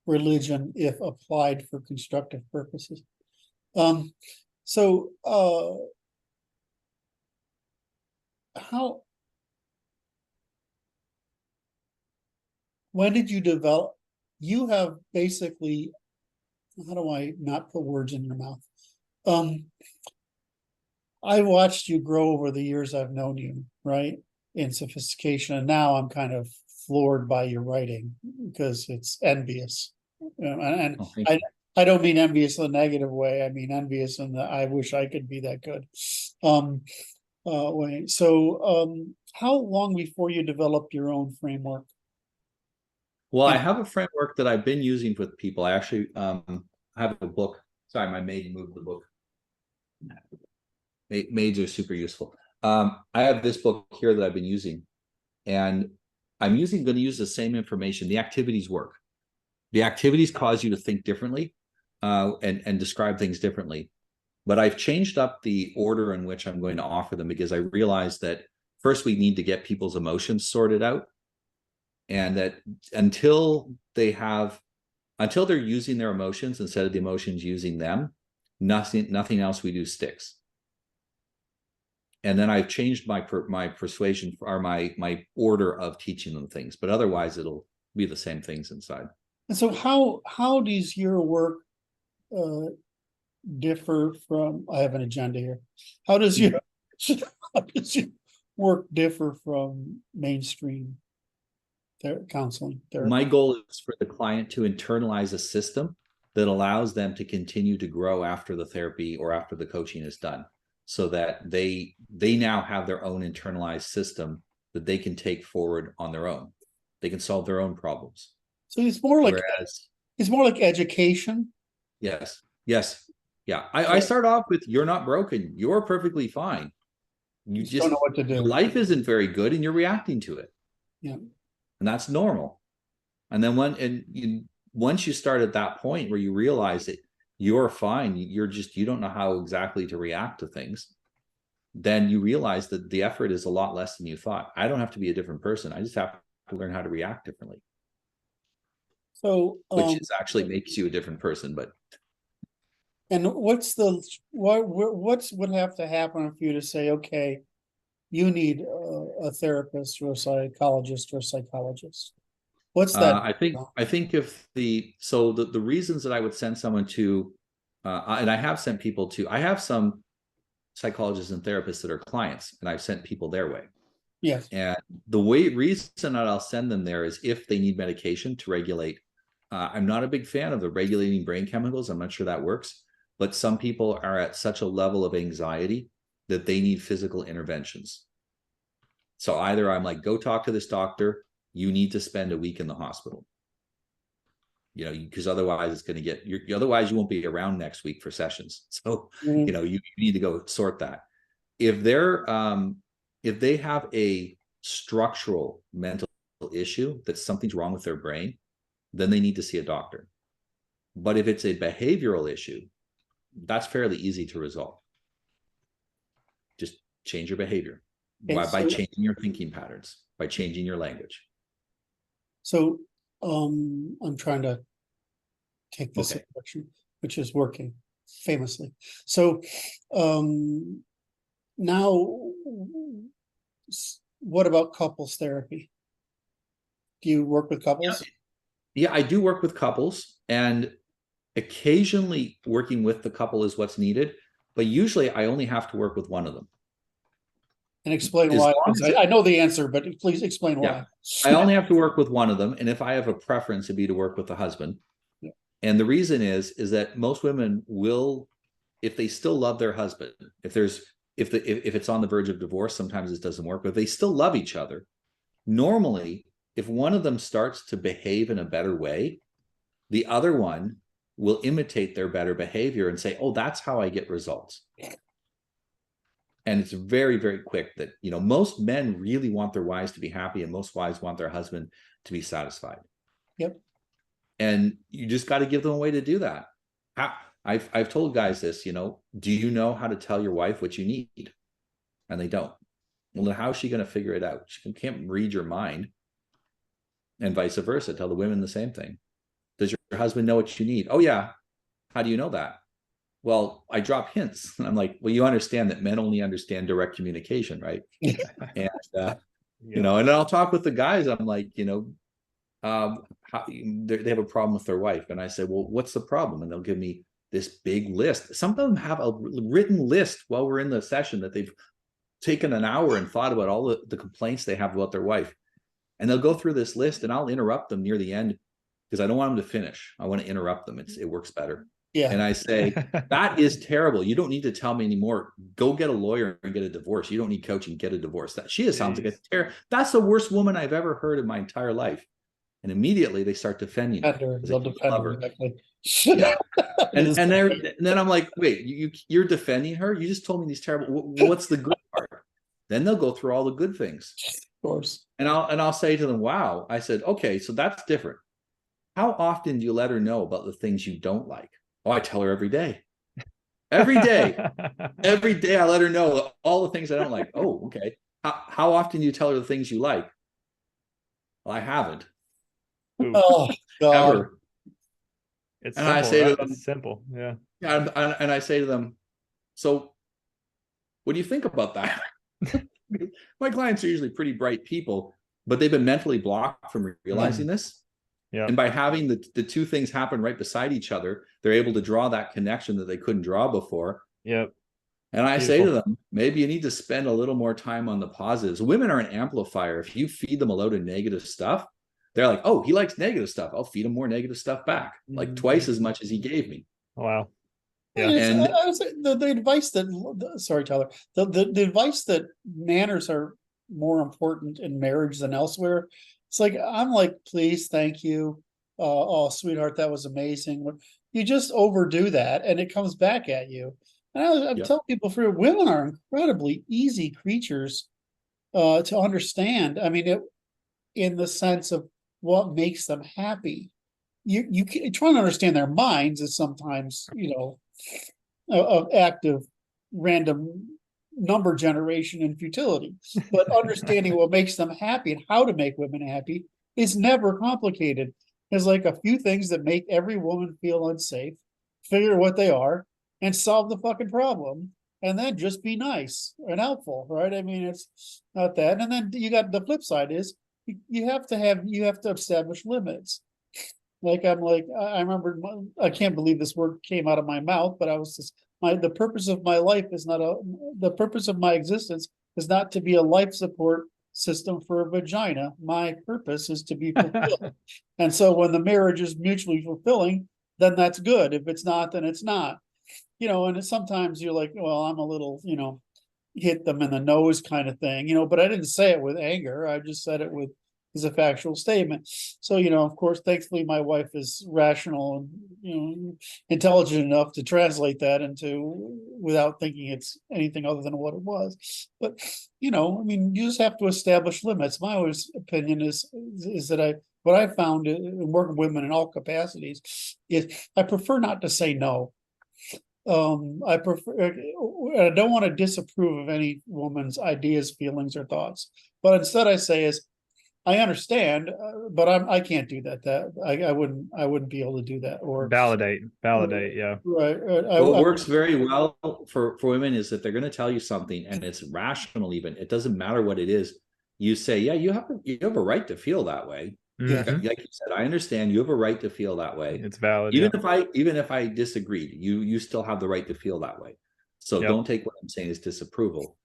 religion, if applied for constructive purposes. When did you develop? You have basically, how do I not put words in your mouth? I watched you grow over the years I've known you, right? In sophistication. And now I'm kind of floored by your writing because it's envious. I don't mean envious in a negative way. I mean envious in the I wish I could be that good way. So how long before you developed your own framework? Well, I have a framework that I've been using with people. I actually have a book. Sorry, my maid moved the book. Maids are super useful. I have this book here that I've been using, and I'm going to use the same information. The activities work. The activities cause you to think differently and describe things differently. But I've changed up the order in which I'm going to offer them, because I realized that first we need to get people's emotions sorted out. And that until they're using their emotions instead of the emotions using them, nothing else we do sticks. And then I've changed my persuasion, or my order of teaching them things, but otherwise it'll be the same things inside. And so how does your work differ from, I have an agenda here. How does your work differ from mainstream counseling therapy? My goal is for the client to internalize a system that allows them to continue to grow after the therapy or after the coaching is done, so that they now have their own internalized system that they can take forward on their own. They can solve their own problems. So it's more like education. Yes. Yeah. I start off with, you're not broken. You're perfectly fine. You just don't know what to do. Life isn't very good and you're reacting to it. Yeah. And that's normal. And then once you start at that point where you realize that you're fine, you don't know how exactly to react to things, then you realize that the effort is a lot less than you thought. I don't have to be a different person. I just have to learn how to react differently. So which is actually makes you a different person. But and what would have to happen for you to say, okay, you need a therapist or a psychologist or a psychologist? What's that? I think if the reasons that I would send someone to, and I have sent people to, I have some psychologists and therapists that are clients, and I've sent people their way. Yes. And the reason that I'll send them there is if they need medication to regulate. I'm not a big fan of the regulating brain chemicals. I'm not sure that works, but some people are at such a level of anxiety that they need physical interventions. So either I'm like, go talk to this doctor. You need to spend a week in the hospital, because otherwise it's going to otherwise you won't be around next week for sessions. So, you need to go sort that. If they have a structural mental issue, that something's wrong with their brain, then they need to see a doctor. But if it's a behavioral issue, that's fairly easy to resolve. Just change your behavior by changing your thinking patterns, by changing your language. So I'm trying to take this direction, which is working famously. So now what about couples therapy? Do you work with couples? Yeah, I do work with couples, and occasionally working with the couple is what's needed, but usually I only have to work with one of them. And explain why. I know the answer, but please explain why. I only have to work with one of them, and if I have a preference, it'd be to work with the husband. Yeah. And the reason is that most women will, if they still love their husband, if it's on the verge of divorce, sometimes it doesn't work, but if they still love each other, normally, if one of them starts to behave in a better way, the other one will imitate their better behavior and say, oh, that's how I get results. And it's very, very quick that, most men really want their wives to be happy, and most wives want their husband to be satisfied. Yep. And you just got to give them a way to do that. I've told guys this, do you know how to tell your wife what you need? And they don't. Well, then how is she going to figure it out? She can't read your mind. And vice versa. Tell the women the same thing. Does your husband know what you need? Oh, yeah. How do you know that? Well, I drop hints. And I'm like, well, you understand that men only understand direct communication, right? And, and then I'll talk with the guys. I'm like, they have a problem with their wife. And I said, well, what's the problem? And they'll give me this big list. Some of them have a written list while we're in the session that they've taken an hour and thought about all the complaints they have about their wife. And they'll go through this list, and I'll interrupt them near the end because I don't want them to finish. I want to interrupt them. It works better. Yeah. And I say, that is terrible. You don't need to tell me anymore. Go get a lawyer and get a divorce. You don't need coaching. Get a divorce. Sounds like a terror. That's the worst woman I've ever heard in my entire life. And immediately they start defending her. They'll defend her. Exactly. Yeah. and then I'm like, wait, you're defending her? You just told me these terrible. What's the good part? Then they'll go through all the good things. Of course. And I'll say to them, wow. I said, okay, so that's different. How often do you let her know about the things you don't like? Oh, I tell her every day. every day. Every day I let her know all the things I don't like. Oh, okay. How often do you tell her the things you like? Well, I haven't. Oh God. Ever. It's And simple, I say right? to them, It's simple. Yeah. and I say to them, so what do you think about that? My clients are usually pretty bright people, but they've been mentally blocked from realizing this. Yeah. And by having the two things happen right beside each other, they're able to draw that connection that they couldn't draw before. Yep. And I say to them, maybe you need to spend a little more time on the positives. Women are an amplifier. If you feed them a load of negative stuff, they're like, oh, he likes negative stuff. I'll feed him more negative stuff back, like twice as much as he gave me. Wow. Yeah. And I would say the advice that, sorry, Tyler, the advice that manners are more important in marriage than elsewhere. It's like, I'm like, please, thank you. Oh, sweetheart, that was amazing. You just overdo that and it comes back at you. And I tell people, for women are incredibly easy creatures to understand. I mean, in the sense of what makes them happy. You trying to understand their minds is sometimes, of active random number generation and futility. But understanding what makes them happy and how to make women happy is never complicated. There's like a few things that make every woman feel unsafe, figure what they are, and solve the fucking problem. And then just be nice and helpful, right? I mean, it's not that. And then you got the flip side is you have to establish limits. Like I remember, I can't believe this word came out of my mouth, but I was just, the purpose of my life is not the purpose of my existence is not to be a life support system for a vagina. My purpose is to be fulfilled. And so when the marriage is mutually fulfilling, then that's good. If it's not, then it's not. And sometimes you're like, well, I'm a little, hit them in the nose kind of thing, but I didn't say it with anger. I just said it as a factual statement. So, of course, thankfully my wife is rational and, intelligent enough to translate that into without thinking it's anything other than what it was. But, I mean, you just have to establish limits. My always opinion is that what I found in working with women in all capacities is I prefer not to say no. I don't want to disapprove of any woman's ideas, feelings, or thoughts, but instead I say is, I understand, but I can't do that. I wouldn't be able to do that. Or validate. Yeah. Right. What works very well for women is that they're going to tell you something and it's rational. Even it doesn't matter what it is. You say, yeah, you have a right to feel that way. Yeah. Like you said, I understand you have a right to feel that way. It's valid. Even if I disagreed, you still have the right to feel that way. So don't take what I'm saying as disapproval.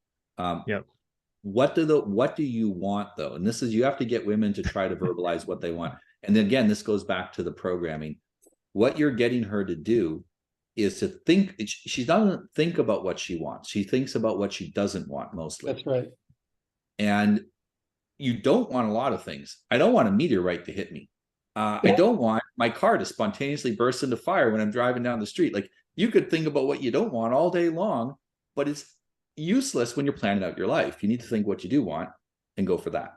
What do you want though? And this is, you have to get women to try to verbalize what they want. And then again, this goes back to the programming. What you're getting her to do is to think. She doesn't think about what she wants. She thinks about what she doesn't want mostly. That's right. And you don't want a lot of things. I don't want a meteorite to hit me. I don't want my car to spontaneously burst into fire when I'm driving down the street. Like, you could think about what you don't want all day long, but it's useless when you're planning out your life. You need to think what you do want and go for that.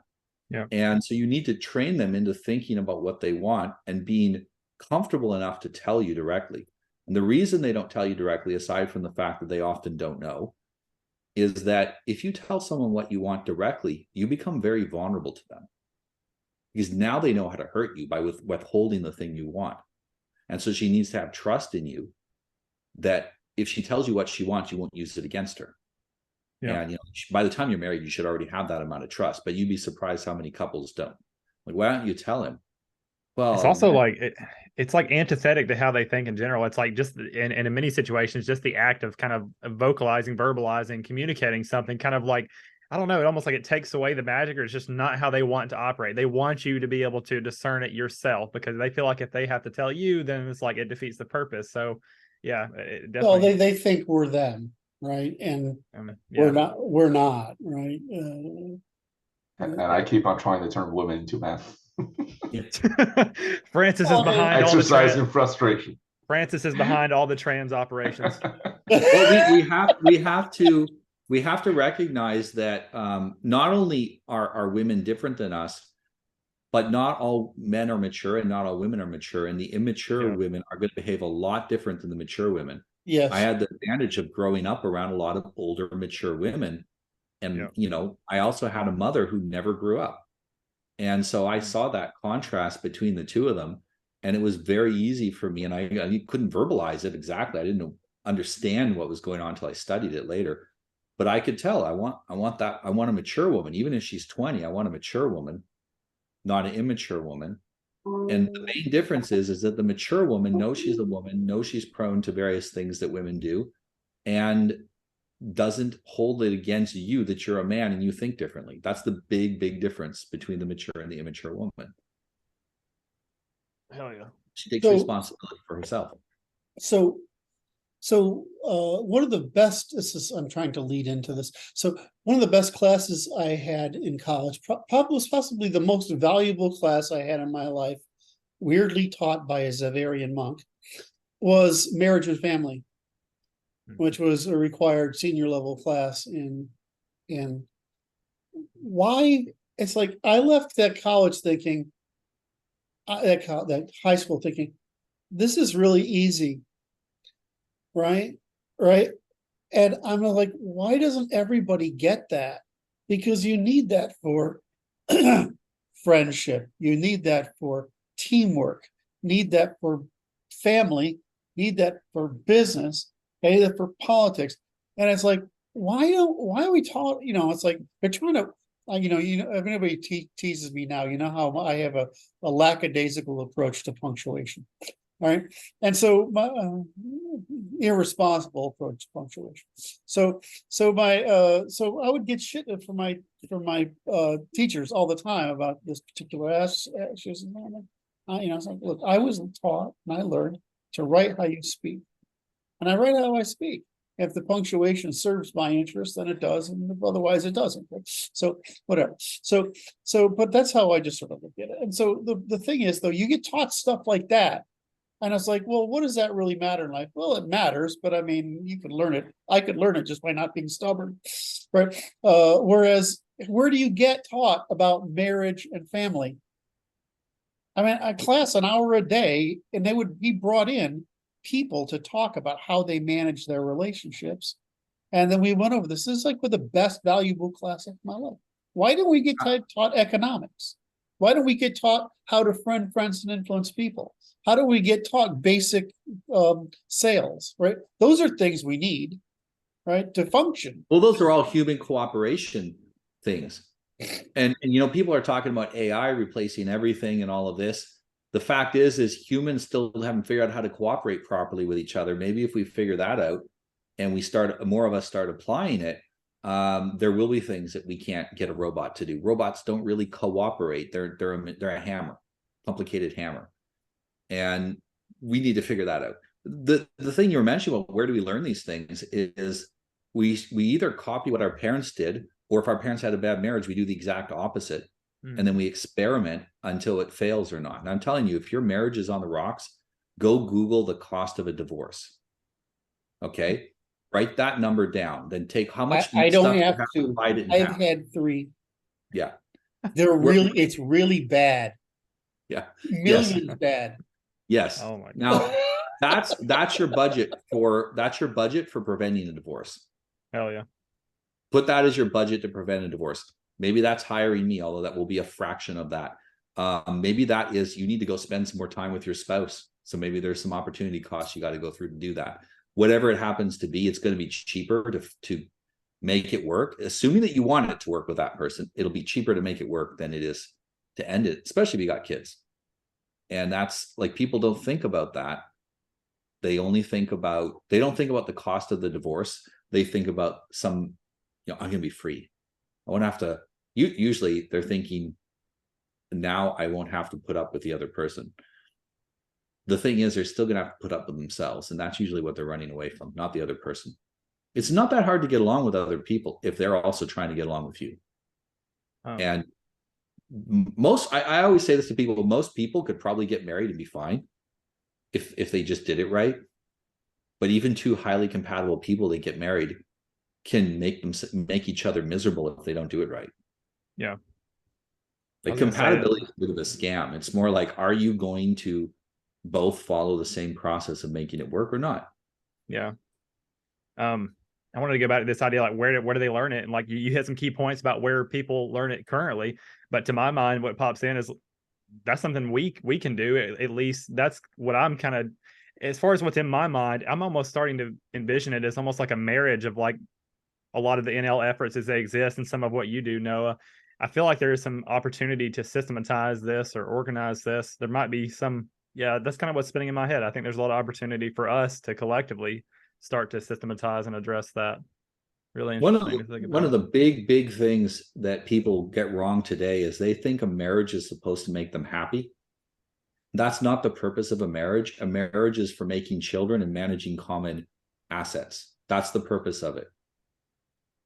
Yeah. And so you need to train them into thinking about what they want and being comfortable enough to tell you directly. And the reason they don't tell you directly, aside from the fact that they often don't know, is that if you tell someone what you want directly, you become very vulnerable to them, because now they know how to hurt you by withholding the thing you want. And so she needs to have trust in you that if she tells you what she wants, you won't use it against her. Yeah. And by the time you're married, you should already have that amount of trust, but you'd be surprised how many couples don't. Like, why don't you tell him? Well, it's also it's like antithetic to how they think in general. It's like just in many situations, just the act of kind of vocalizing, verbalizing, communicating something, kind of like, I don't know, it almost like it takes away the magic, or it's just not how they want to operate. They want you to be able to discern it yourself, because they feel like if they have to tell you, then it's like it defeats the purpose. So yeah, definitely. Well, they think we're them, right? And we're not, right? And I keep on trying to turn women into men. Francis is behind exercising frustration. Francis is behind all the trans operations. Well, we have to recognize that not only are women different than us, but not all men are mature and not all women are mature, and the immature women are going to behave a lot different than the mature women. Yes. I had the advantage of growing up around a lot of older, mature women. And, I also had a mother who never grew up. And so I saw that contrast between the two of them. And it was very easy for me. And I couldn't verbalize it exactly. I didn't understand what was going on until I studied it later. But I could tell I want a mature woman. Even if she's 20, I want a mature woman, not an immature woman. And the main difference is that the mature woman knows she's a woman, knows she's prone to various things that women do, and doesn't hold it against you that you're a man and you think differently. That's the big difference between the mature and the immature woman. Hell yeah. She takes responsibility for herself. So one of the best, I'm trying to lead into this. So one of the best classes I had in college, possibly the most valuable class I had in my life, weirdly taught by a Xaverian monk, was marriage and family, which was a required senior level class in why it's like I left that college thinking, that high school thinking, this is really easy. Right. And I'm like, why doesn't everybody get that? Because you need that for friendship. You need that for teamwork, need that for family, need that for business, need that for politics. And it's like, why are we taught, it's like they're trying to, if anybody teases me now, how I have a lackadaisical approach to punctuation. Right. And so my irresponsible approach to punctuation. So I would get shit from my teachers all the time about this particular issues. It's like, look, I was taught and I learned to write how you speak. And I write how I speak. If the punctuation serves my interest, then it does, and otherwise it doesn't. So whatever. So but that's how I just sort of look at it. And so the thing is, though, you get taught stuff like that. And I was like, well, what does that really matter in life? Well, it matters, but I mean, you can learn it. I could learn it just by not being stubborn, right? Whereas, where do you get taught about marriage and family? I mean, a class an hour a day, and they would be brought in people to talk about how they manage their relationships. And then we went over this. This is like the best valuable class of my life. Why don't we get taught economics? Why don't we get taught how to friend friends and influence people? How do we get taught basic sales, right? Those are things we need, right, to function. Well, those are all human cooperation things. And people are talking about AI replacing everything and all of this. The fact is humans still haven't figured out how to cooperate properly with each other. Maybe if we figure that out and more of us start applying it, there will be things that we can't get a robot to do. Robots don't really cooperate. They're a hammer, complicated hammer. And we need to figure that out. The thing you were mentioning about where do we learn these things is we either copy what our parents did, or if our parents had a bad marriage, we do the exact opposite. And then we experiment until it fails or not. And I'm telling you, if your marriage is on the rocks, go Google the cost of a divorce. Okay. Write that number down. Then take how much. I don't have to. I've had 3. Yeah. It's really bad. Yeah. Millions bad. Yes. Oh my God. Now that's your budget for preventing a divorce. Hell yeah. Put that as your budget to prevent a divorce. Maybe that's hiring me, although that will be a fraction of that. Maybe that is you need to go spend some more time with your spouse. So maybe there's some opportunity costs you got to go through to do that. Whatever it happens to be, it's going to be cheaper to make it work. Assuming that you want it to work with that person, it'll be cheaper to make it work than it is to end it, especially if you got kids. And that's like, people don't think about that. They don't think about the cost of the divorce. They think about I'm going to be free. I won't have to, usually they're thinking, now I won't have to put up with the other person. The thing is, they're still going to have to put up with themselves. And that's usually what they're running away from, not the other person. It's not that hard to get along with other people if they're also trying to get along with you. Oh. And I always say this to people, most people could probably get married and be fine if they just did it right. But even two highly compatible people that get married can make each other miserable if they don't do it right. Yeah. Like compatibility is a bit of a scam. It's more like, are you going to both follow the same process of making it work or not? Yeah. I wanted to go back to this idea, like where do they learn it? And like you hit some key points about where people learn it currently. But to my mind, what pops in is that's something we can do. At least that's what I'm kind of, as far as what's in my mind, I'm almost starting to envision it as almost like a marriage of like a lot of the NL efforts as they exist and some of what you do, Noah. I feel like there is some opportunity to systematize this or organize this. There might be some, yeah, that's kind of what's spinning in my head. I think there's a lot of opportunity for us to collectively start to systematize and address that. Really interesting to think about. One of the big things that people get wrong today is they think a marriage is supposed to make them happy. That's not the purpose of a marriage. A marriage is for making children and managing common assets. That's the purpose of it.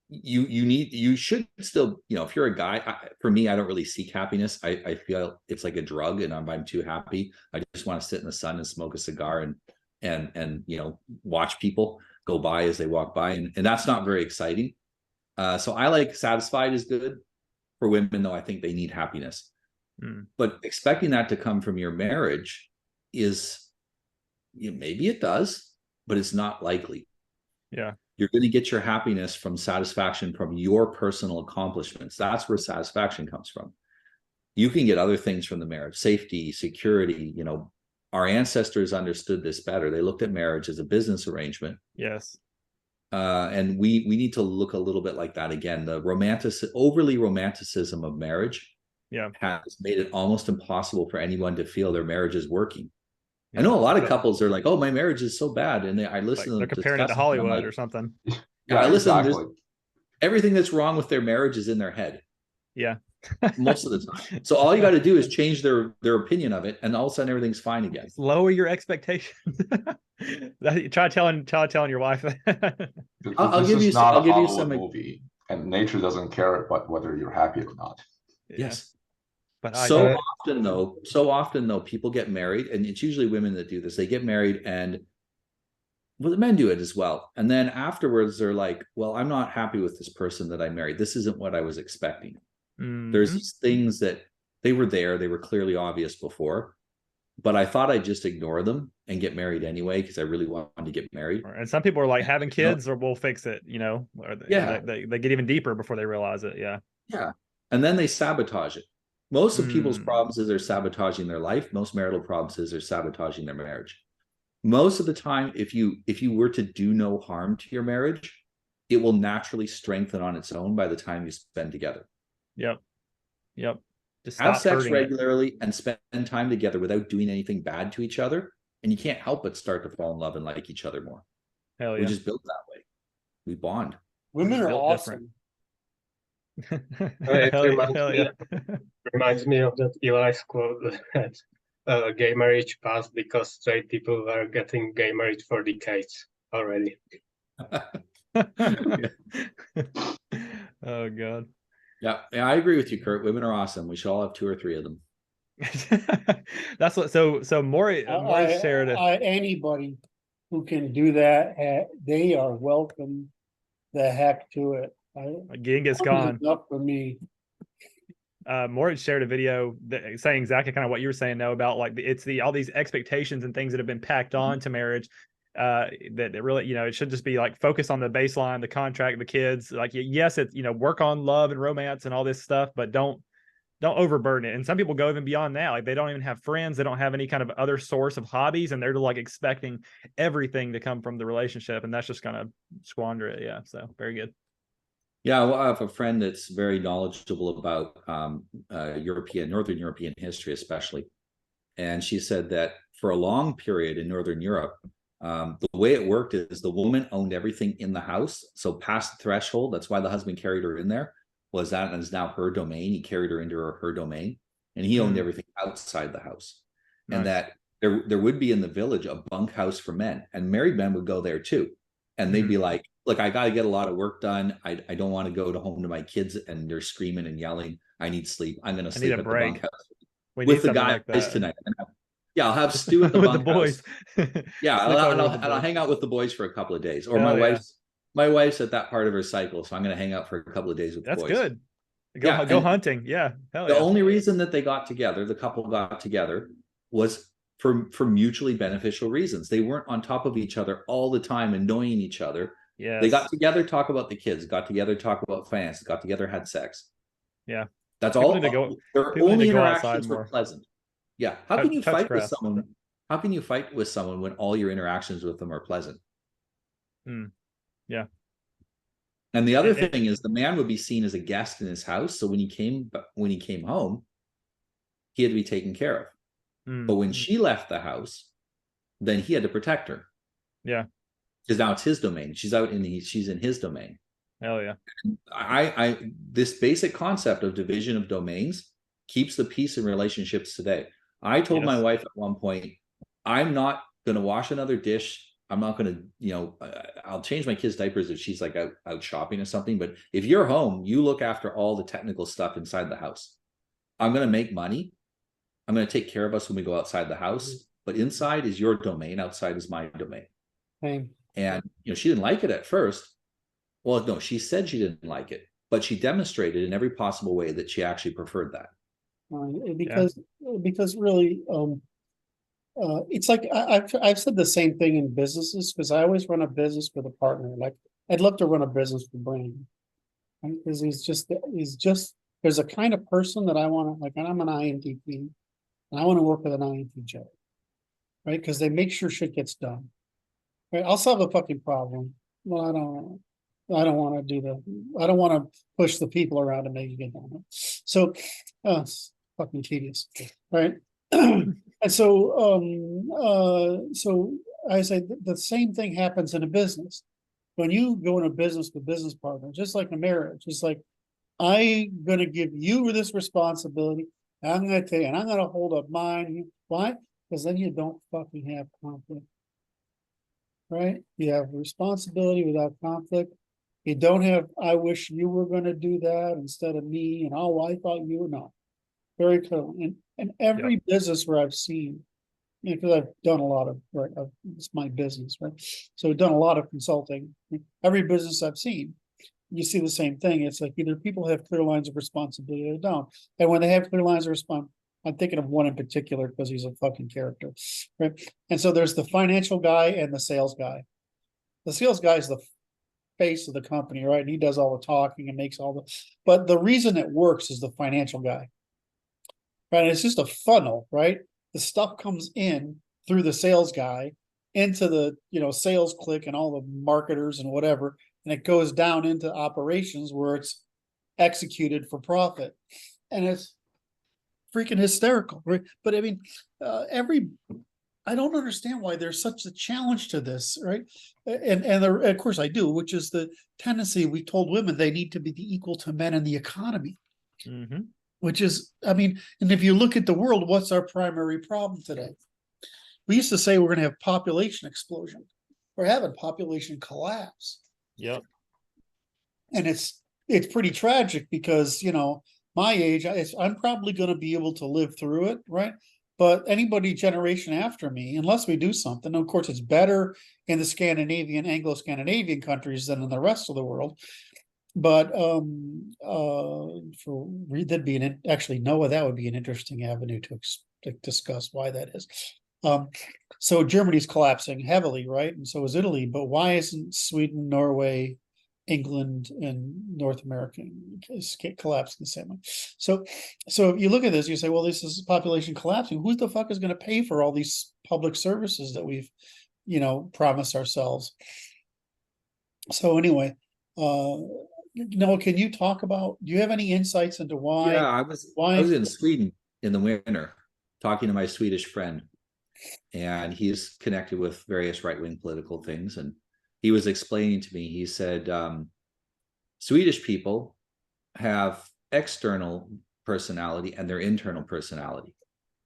You should still, if you're a guy, for me, I don't really seek happiness. I feel it's like a drug, and I'm too happy. I just want to sit in the sun and smoke a cigar and watch people go by as they walk by, and that's not very exciting. So I like satisfied is good. For women, though, I think they need happiness. But expecting that to come from your marriage is, maybe it does, but it's not likely. Yeah. You're going to get your happiness from satisfaction from your personal accomplishments. That's where satisfaction comes from. You can get other things from the marriage, safety, security. Our ancestors understood this better. They looked at marriage as a business arrangement. Yes. And we need to look a little bit like that again. The overly romanticism of marriage has made it almost impossible for anyone to feel their marriage is working. I know a lot of couples are like, "Oh, my marriage is so bad," and I listen to them. They're comparing it to Hollywood or something. Yeah, I listen. Exactly. Everything that's wrong with their marriage is in their head. Yeah, most of the time. So all you got to do is change their opinion of it, and all of a sudden everything's fine again. Lower your expectations. Try telling your wife. I'll give you some movie, and nature doesn't care whether you're happy or not. Yes. But so often though, people get married, and it's usually women that do this. They get married, and the men do it as well. And then afterwards, they're like, "Well, I'm not happy with this person that I married. This isn't what I was expecting." There's these things that they were clearly obvious before, but I thought I'd just ignore them and get married anyway because I really wanted to get married. And some people are like, having kids or we'll fix it. Or they get even deeper before they realize it. Yeah, and then they sabotage it. Most of people's problems is they're sabotaging their life. Most marital problems is they're sabotaging their marriage. Most of the time, if you were to do no harm to your marriage, it will naturally strengthen on its own by the time you spend together. Yep. Just have sex regularly and spend time together without doing anything bad to each other, and you can't help but start to fall in love and like each other more. Hell yeah. We just built that way. We bond. Women are awesome. It reminds me of that Eli's quote that gay marriage passed because straight people were getting gay marriage for decades already. Oh God. Yeah, I agree with you, Curt. Women are awesome. We should all have 2 or 3 of them. That's what. So Maury shared anybody who can do that, they are welcome the heck to it. Genghis Khan. Up for me. Moritz shared a video saying exactly kind of what you were saying, though, about like it's all these expectations and things that have been packed on to marriage. That really, it should just be like focus on the baseline, the contract, the kids. Like, yes, it's work on love and romance and all this stuff, but don't overburden it. And some people go even beyond that. Like they don't even have friends, they don't have any kind of other source of hobbies, and they're like expecting everything to come from the relationship, and that's just kind of squander it. Yeah, so very good. Yeah, well, I have a friend that's very knowledgeable about Northern European history, especially. And she said that for a long period in Northern Europe, the way it worked is the woman owned everything in the house. So past the threshold, that's why the husband carried her in there, was that is now her domain. He carried her into her domain, and he owned everything outside the house. Nice. And that there would be in the village a bunkhouse for men, and married men would go there too. And they'd be like, look, I got to get a lot of work done. I don't want to go home to my kids and they're screaming and yelling. I need sleep. I'm going to sleep at the bunkhouse with the guys like tonight. Yeah, I'll have stew at the bunkhouse. Yeah, I'll hang out with the boys for a couple of days. Or my wife's at that part of her cycle, so I'm going to hang out for a couple of days with the boys. That's good. Go hunting. Yeah. The only reason that they got together, the couple got together, was for mutually beneficial reasons. They weren't on top of each other all the time, annoying each other. Yeah. They got together, talk about the kids, got together, talk about finance, got together, had sex. Yeah. That's People all. need to go- Their people need only to go outside interactions were more. pleasant. Yeah. How can you Touch fight with grass. someone? How can you fight with someone when all your interactions with them are pleasant? Yeah. And the other It- thing is, the man would be seen as a guest in his house. So when he came home, he had to be taken care of. But when she left the house, then he had to protect her. Yeah. Because now it's his domain. She's in his domain. Hell yeah. This basic concept of division of domains keeps the peace in relationships today. I told my wife at one point, I'm not going to wash another dish. I'm not going to, I'll change my kids' diapers if she's like out shopping or something. But if you're home, you look after all the technical stuff inside the house. I'm going to make money. I'm going to take care of us when we go outside the house. But inside is your domain. Outside is my domain. Same. And, she didn't like it at first. Well, no, she said she didn't like it, but she demonstrated in every possible way that she actually preferred that. Because really, it's like I've said the same thing in businesses, because I always run a business with a partner. Like I'd love to run a business with Bryan, right? Because he's just there's a kind of person that I want to like, and I'm an INTP, and I want to work with an INTJ, right? Because they make sure shit gets done. Right? I'll solve a fucking problem. Well, I don't want to do I don't want to push the people around to make it get done. So, it's fucking tedious, right? And so I say the same thing happens in a business. When you go in a business with business partners, just like a marriage, it's like, I'm going to give you this responsibility. I'm going to tell you, and I'm going to hold up mine. Why? Because then you don't fucking have conflict, right? You have responsibility without conflict. You don't have, I wish you were going to do that instead of me, and oh, I thought you were not. Very clearly. And every business where I've seen, because I've done a lot of, right, it's my business, right? So I've done a lot of consulting. Every business I've seen, you see the same thing. It's like either people have clear lines of responsibility or don't. And when they have clear lines of responsibility, I'm thinking of one in particular because he's a fucking character, right? And so there's the financial guy and the sales guy. The sales guy is the face of the company, right? And he does all the talking and makes all the, but the reason it works is the financial guy, right? It's just a funnel, right? The stuff comes in through the sales guy into the, sales click and all the marketers and whatever. And it goes down into operations where it's executed for profit. And it's freaking hysterical, right? But I mean, I don't understand why there's such a challenge to this, right? And of course I do, which is the tendency we told women they need to be the equal to men in the economy, which is, I mean, and if you look at the world, what's our primary problem today? We used to say we're going to have population explosion. We're having population collapse. Yep. And it's pretty tragic because, my age, I'm probably going to be able to live through it, right? But anybody generation after me, unless we do something, of course, it's better in the Anglo-Scandinavian countries than in the rest of the world. But that'd be actually, Noah, that would be an interesting avenue to discuss why that is. So Germany's collapsing heavily, right? And so is Italy. But why isn't Sweden, Norway, England, and North America collapsing the same way? So if you look at this, you say, well, this is population collapsing. Who the fuck is going to pay for all these public services that we've, promised ourselves? So anyway, Noah, can you talk about? Do you have any insights into why? Yeah, I was in Sweden in the winter talking to my Swedish friend, and he's connected with various right-wing political things, and he was explaining to me, he said, Swedish people have external personality and their internal personality.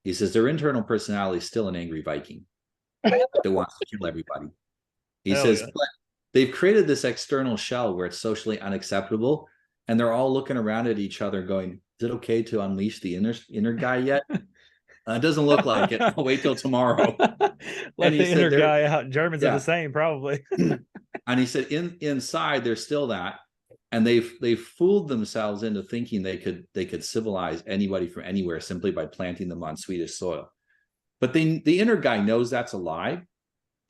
He says their internal personality is still an angry Viking that wants to kill everybody. He says, but they've created this external shell where it's socially unacceptable, and they're all looking around at each other going, is it okay to unleash the inner guy yet? It doesn't look like it. I'll wait till tomorrow. Let the inner guy out. Germans are the same, probably. And he said, inside there's still that, and they've fooled themselves into thinking they could civilize anybody from anywhere simply by planting them on Swedish soil. But the inner guy knows that's a lie.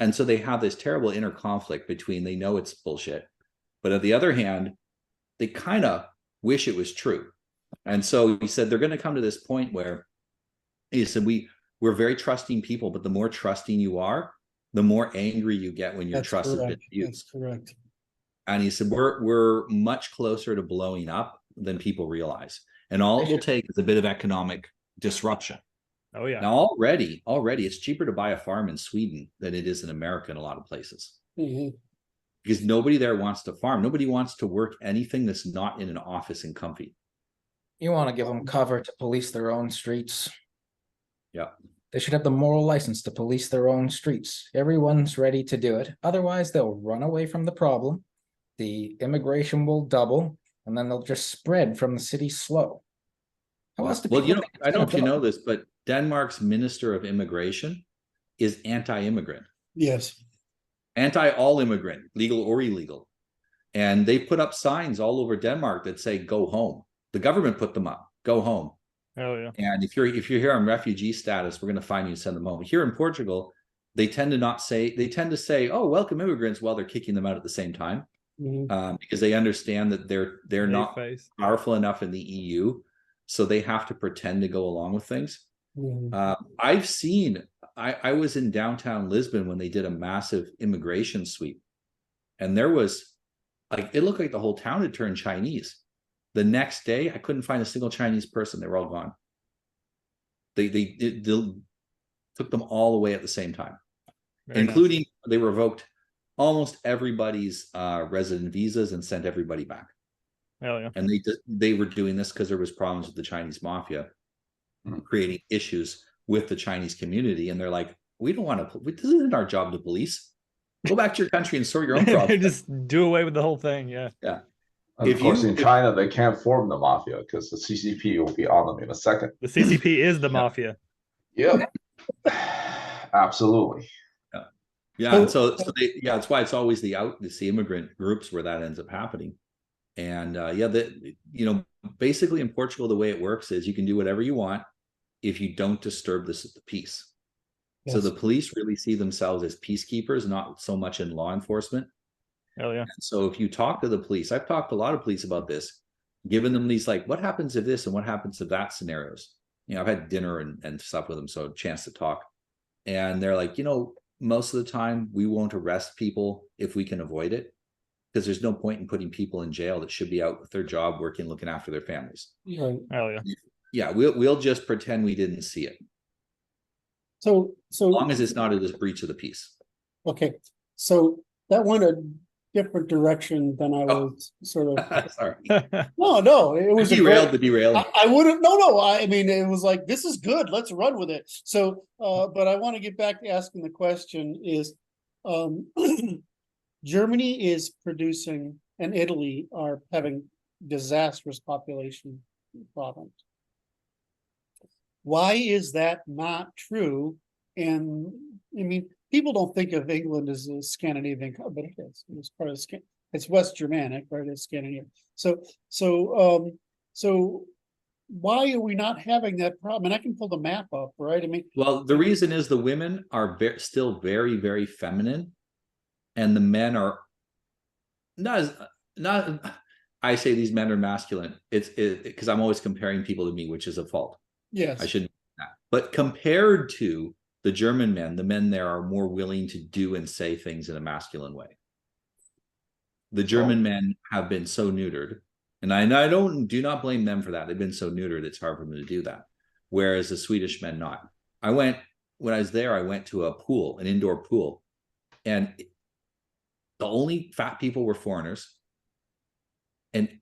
And so they have this terrible inner conflict between, they know it's bullshit, but on the other hand, they kind of wish it was true. And so he said they're going to come to this point where he said we're very trusting people, but the more trusting you are, the more angry you get when your trust has been abused. That's correct. And he said we're much closer to blowing up than people realize, and all it will take is a bit of economic disruption. Oh yeah. Now already it's cheaper to buy a farm in Sweden than it is in America in a lot of places. Mhm. Because nobody there wants to farm. Nobody wants to work anything that's not in an office and comfy. You want to give them cover to police their own streets. Yeah. They should have the moral license to police their own streets. Everyone's ready to do it. Otherwise, they'll run away from the problem. The immigration will double, and then they'll just spread from the city slow. How else do Well, people you know, think it's I don't know if you gonna know go? this, but Denmark's Minister of Immigration is anti-immigrant, Yes. anti-all immigrant, legal or illegal. And they put up signs all over Denmark that say, go home. The government put them up, go home. Oh yeah. And if you're here on refugee status, we're going to find you and send them home. Here in Portugal, they tend to say, oh, welcome immigrants, while they're kicking them out at the same time. Mhm. Because they understand that they're not face. powerful enough in the EU, so they have to pretend to go along with things. Mhm. I've seen, I was in downtown Lisbon when they did a massive immigration sweep, and there was like, it looked like the whole town had turned Chinese. The next day, I couldn't find a single Chinese person. They were all gone. They took them all away at the same time, Very including they revoked almost everybody's resident visas and sent everybody back. nice. Hell yeah. And they were doing this because there was problems with the Chinese mafia creating issues with the Chinese community, and they're like, we don't want to. This isn't our job to police. Go back to your country and sort your own problems. Just do away with the whole thing. Yeah. Yeah. And of course, in China, they can't form the mafia because the CCP will be on them in a second. The CCP is the mafia. Yep. Absolutely. Yeah, and so that's why it's always the immigrant groups where that ends up happening. And basically in Portugal, the way it works is you can do whatever you want if you don't disturb the peace. Yes. So the police really see themselves as peacekeepers, not so much in law enforcement. Hell yeah. And so if you talk to the police, I've talked to a lot of police about this, giving them these like, what happens if this and what happens if that scenarios. I've had dinner and stuff with them, so a chance to talk. And they're like, most of the time we won't arrest people if we can avoid it, because there's no point in putting people in jail that should be out with their job, working, looking after their families. Right. Hell yeah. Yeah, we'll just pretend we didn't see it, So as long as it's not a breach of the peace. okay, so that went a different direction than I was sort of. Sorry, No, it was derailed the derailing. I wouldn't. No. I mean, it was like, this is good. Let's run with it. So, but I want to get back to asking the question: is Germany is producing and Italy are having disastrous population problems. Why is that not true? And I mean, people don't think of England as a Scandinavian, but it is. It's part of it's West Germanic, right? It's Scandinavian. So why are we not having that problem? And I can pull the map up, right? I mean, well, the reason is the women are still very, very feminine, and the men are not. I say these men are masculine. It's because I'm always comparing people to me, which is a fault. yes, I shouldn't do that. But compared to the German men, the men there are more willing to do and say things in a masculine way. The German men have been so neutered, and I do not blame them for that. They've been so neutered, it's hard for them to do that. Whereas the Swedish men not. When I was there, I went to a pool, an indoor pool, and the only fat people were foreigners. And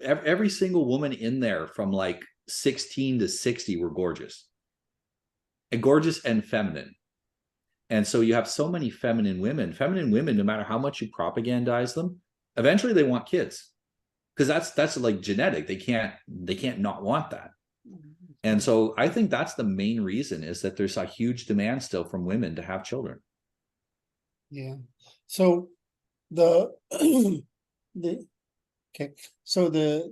every single woman in there from like 16 to 60 were gorgeous and feminine. And so you have so many feminine women, no matter how much you propagandize them, eventually they want kids, because that's like genetic. They can't not want that. And so I think that's the main reason, is that there's a huge demand still from women to have children. yeah. So the okay, so the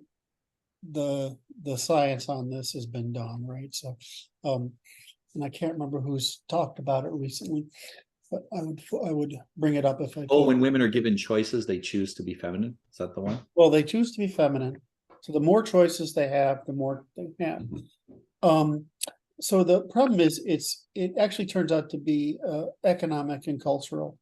science on this has been done, right? So and I can't remember who's talked about it recently, but I would bring it up if I Oh, could. when women are given choices, they choose to be feminine. Is that the one? Well, they choose to be feminine. So the more choices they have, the more they have. So the problem is it actually turns out to be economic and cultural.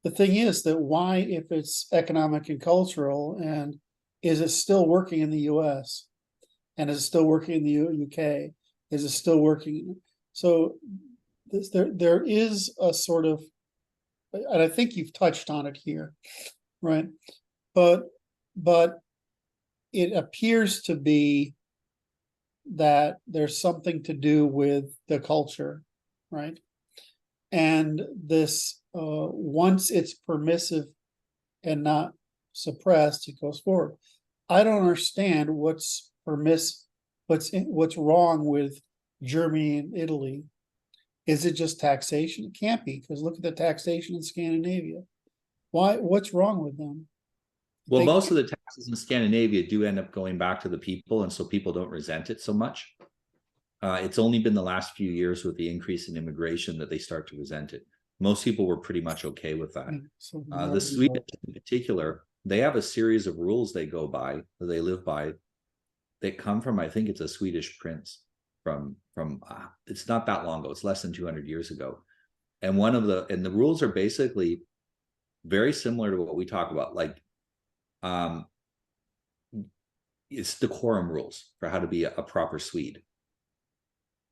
The thing is that why, if it's economic and cultural, and is it still working in the US? And is it still working in the UK? Is it still working? So there is a sort of, and I think you've touched on it here, right? But it appears to be that there's something to do with the culture, right? And this, once it's permissive and not suppressed, it goes forward. I don't understand what's what's wrong with Germany and Italy. Is it just taxation? It can't be, because look at the taxation in Scandinavia. What's wrong with them? Well, most of the taxes in Scandinavia do end up going back to the people, and so people don't resent it so much. It's only been the last few years with the increase in immigration that they start to resent it. Most people were pretty much okay with that. So The Swedes in particular, they have a series of rules they go by, they live by, that come from, I think it's a Swedish prince from it's not that long ago, it's less than 200 years ago. And the rules are basically very similar to what we talk about, like it's decorum rules for how to be a proper Swede.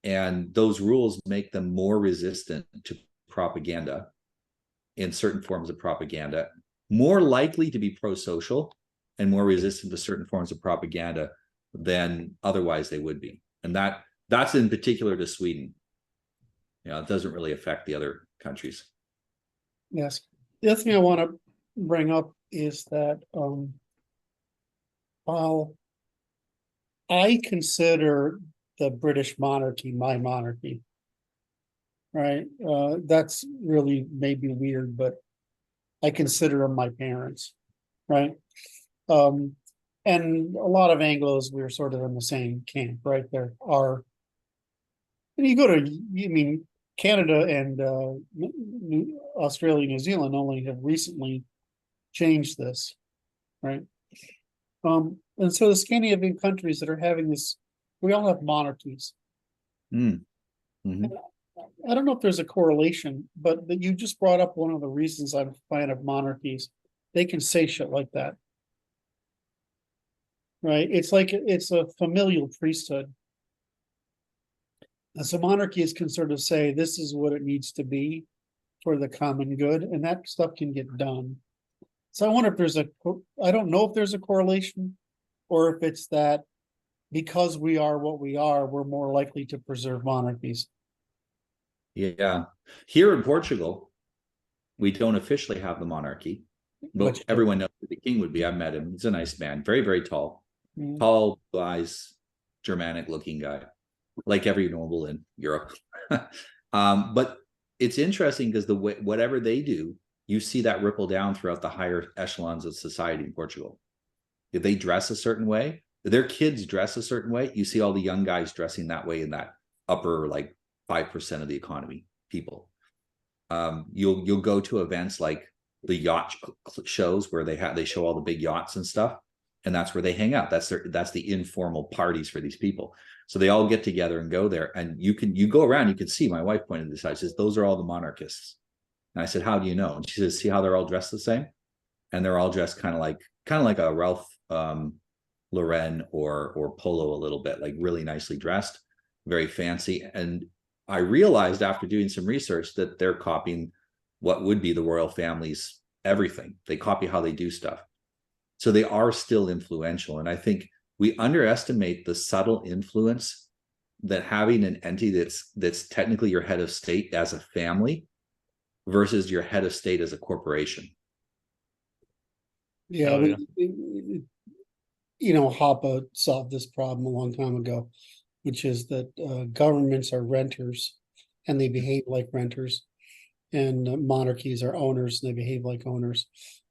And those rules make them more resistant to propaganda, in certain forms of propaganda, more likely to be pro-social and more resistant to certain forms of propaganda than otherwise they would be. And that's in particular to Sweden. You know, it doesn't really affect the other countries. Yes. The other thing I want to bring up is that while I consider the British monarchy my monarchy, right? That's really maybe weird, but I consider them my parents, right? And a lot of Anglos, we're sort of in the same camp, right? There are, and you go to, I mean, Canada and Australia, New Zealand only have recently changed this, right? And so the Scandinavian countries that are having this, we all have monarchies. Mm-hmm. I don't know if there's a correlation, but you just brought up one of the reasons I'm a fan of monarchies. They can say shit like that. Right? It's like it's a familial priesthood. And so monarchies can sort of say this is what it needs to be for the common good, and that stuff can get done. So I wonder if I don't know if there's a correlation, or if it's that because we are what we are, we're more likely to preserve monarchies. Yeah. Here in Portugal, we don't officially have the monarchy, but everyone knows who the king would be. I've met him. He's a nice man, very, very tall. Tall, blue eyes, Germanic looking guy, like every noble in Europe. But it's interesting because whatever they do, you see that ripple down throughout the higher echelons of society in Portugal. If they dress a certain way, if their kids dress a certain way, you see all the young guys dressing that way in that upper like 5% of the economy people. You'll go to events like the yacht shows where they show all the big yachts and stuff, and that's where they hang out. That's the informal parties for these people. So they all get together and go there, and you go around, you can see. My wife pointed this out. She says, "Those are all the monarchists." And I said, "How do you know?" And she says, "See how they're all dressed the same, and they're all dressed kind of like a Ralph Lauren or Polo a little bit, like really nicely dressed, very fancy." And I realized after doing some research that they're copying what would be the royal family's everything. They copy how they do stuff. So they are still influential. And I think we underestimate the subtle influence that having an entity that's technically your head of state as a family versus your head of state as a corporation. Yeah, Oh, Hoppe solved this problem a long time ago, which is that governments are renters and they behave like renters, and monarchies are owners and they behave like owners.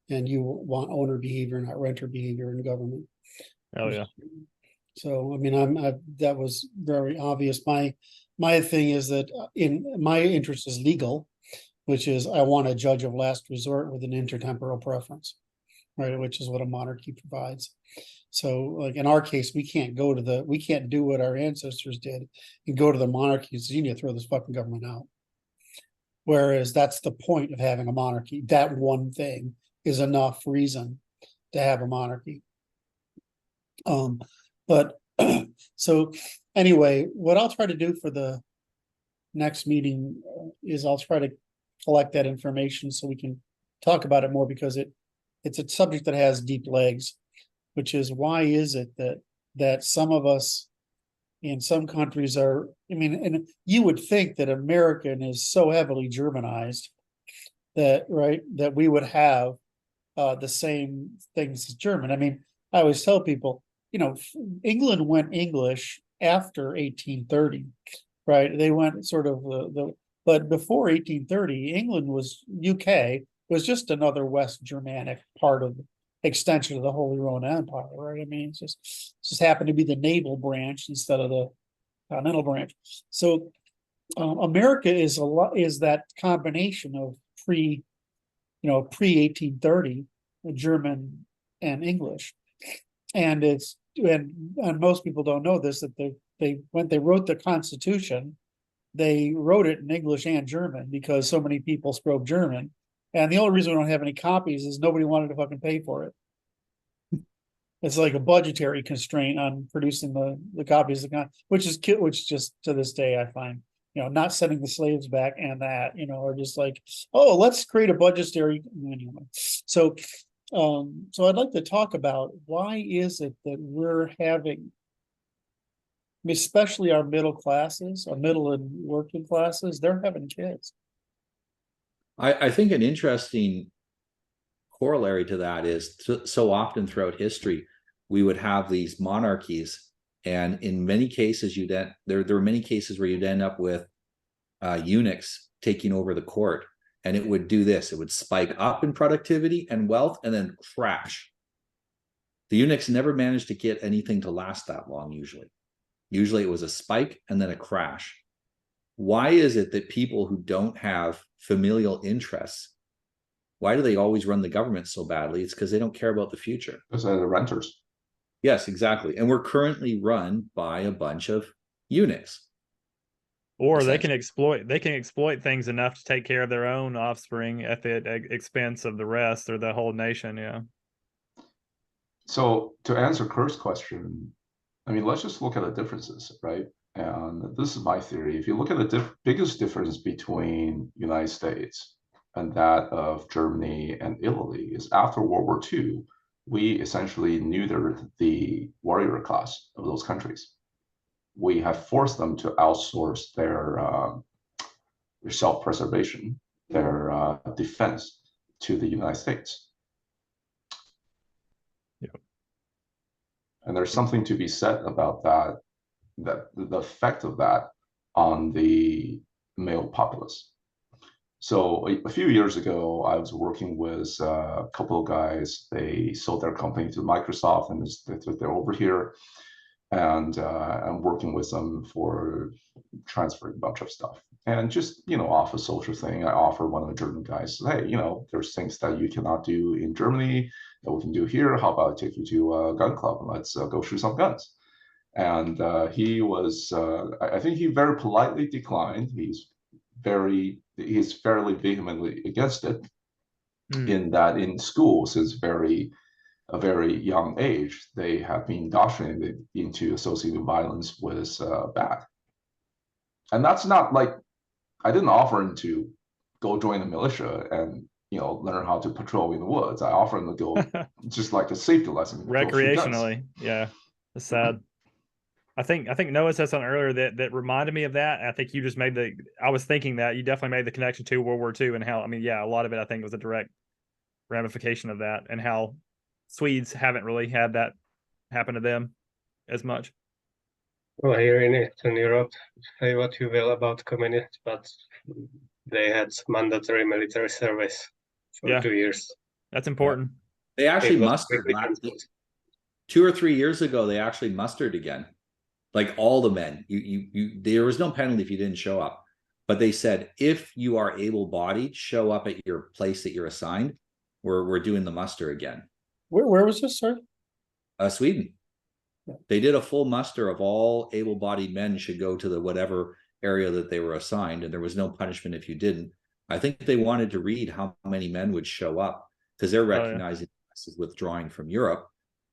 And you want owner behavior, not renter behavior in government. Oh yeah. So I mean, that was very obvious. My my thing is that in my interest is legal, which is I want a judge of last resort with an intertemporal preference, right? Which is what a monarchy provides. So like in our case, we can't do what our ancestors did and go to the monarchy and say, you need to throw this fucking government out. Whereas that's the point of having a monarchy. That one thing is enough reason to have a monarchy. But so anyway, what I'll try to do for the next meeting is I'll try to collect that information so we can talk about it more, because it's a subject that has deep legs, which is why is it that some of us in some countries are, I mean, and you would think that American is so heavily Germanized that, right, that we would have the same things as German. I mean, I always tell people, you know, England went English after 1830, right? They went sort of but before 1830, England was UK was just another West Germanic part of the extension of the Holy Roman Empire, right? I mean, it's just happened to be the naval branch instead of the continental branch. So America is that combination of pre 1830 German and English, and and most people don't know this, that when they wrote the Constitution, they wrote it in English and German because so many people spoke German. And the only reason we don't have any copies is nobody wanted to fucking pay for it. It's like a budgetary constraint on producing the copies of the which just to this day I find, not sending the slaves back and that, or just like, oh, let's create a budgetary anyway. So I'd like to talk about why is it that we're having, especially our middle classes, our middle and working classes, they're having kids. I think an interesting corollary to that is so often throughout history, we would have these monarchies, and in many cases, there were many cases where you'd end up with eunuchs taking over the court, and it would do this. It would spike up in productivity and wealth and then crash. The eunuchs never managed to get anything to last that long, usually. Usually it was a spike and then a crash. Why is it that people who don't have familial interests, why do they always run the government so badly? It's because they don't care about the future. Because they're the renters. Yes, exactly. And we're currently run by a bunch of eunuchs. Or they can exploit things enough to take care of their own offspring at the expense of the rest or the whole nation. Yeah. So to answer Curt's question, I mean, let's just look at the differences, right? And this is my theory. If you look at the biggest difference between United States and that of Germany and Italy is after World War II, we essentially neutered the warrior class of those countries. We have forced them to outsource their self-preservation, their defense to the United States. Yep. And there's something to be said about that the effect of that on the male populace. So a few years ago, I was working with a couple of guys. They sold their company to Microsoft, and they're over here. And I'm working with them for transferring a bunch of stuff. And just, off a social thing, I offer one of the German guys, hey, there's things that you cannot do in Germany that we can do here. How about I take you to a gun club and let's go shoot some guns? And he was, I think he very politely declined. He's fairly vehemently against it, in that in school since a very young age, they have been indoctrinated into associating violence with bad. And that's not like, I didn't offer him to go join the militia and learn how to patrol in the woods. I offered him to go just like a safety lesson recreationally. Yeah, it's sad. I think Noah said something earlier that reminded me of that. I think you just I was thinking that you definitely made the connection to World War II and how, a lot of it I think was a direct ramification of that, and how Swedes haven't really had that happen to them as much. Well, here in Eastern Europe, say what you will about communists, but they had mandatory military service for 2 years. That's important. They actually mustered 2 or 3 years ago. They actually mustered again. like all the men. There was no penalty if you didn't show up. But they said, if you are able-bodied, show up at your place that you're assigned. We're doing the muster again. Where was this, sir? Sweden. Yeah. They did a full muster of all able-bodied men should go to the whatever area that they were assigned, and there was no punishment if you didn't. I think they wanted to read how many men would show up, because they're recognizing this is withdrawing from Europe,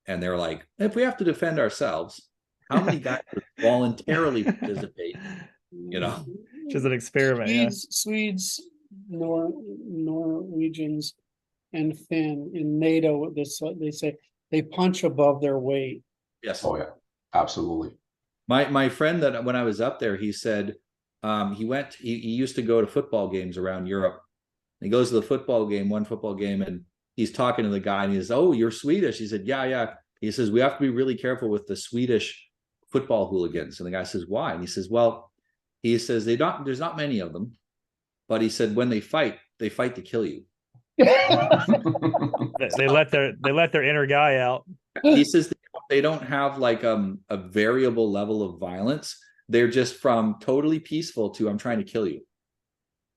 and they're like, if we have to defend ourselves, how many guys would voluntarily participate? You know, just an experiment. Swedes, Norwegians, and Finn in NATO. They say they punch above their weight. Yes. Oh yeah, absolutely. My friend, that when I was up there, he said he used to go to football games around Europe. He goes to one football game, and he's talking to the guy, and he says, "Oh, you're Swedish." He said, "Yeah." He says, "We have to be really careful with the Swedish football hooligans." And the guy says, "Why?" And he says, "Well," he says, there's not many of them, but he said when they fight to kill you." They let their inner guy out. He says they don't have like a variable level of violence. They're just from totally peaceful to I'm trying to kill you,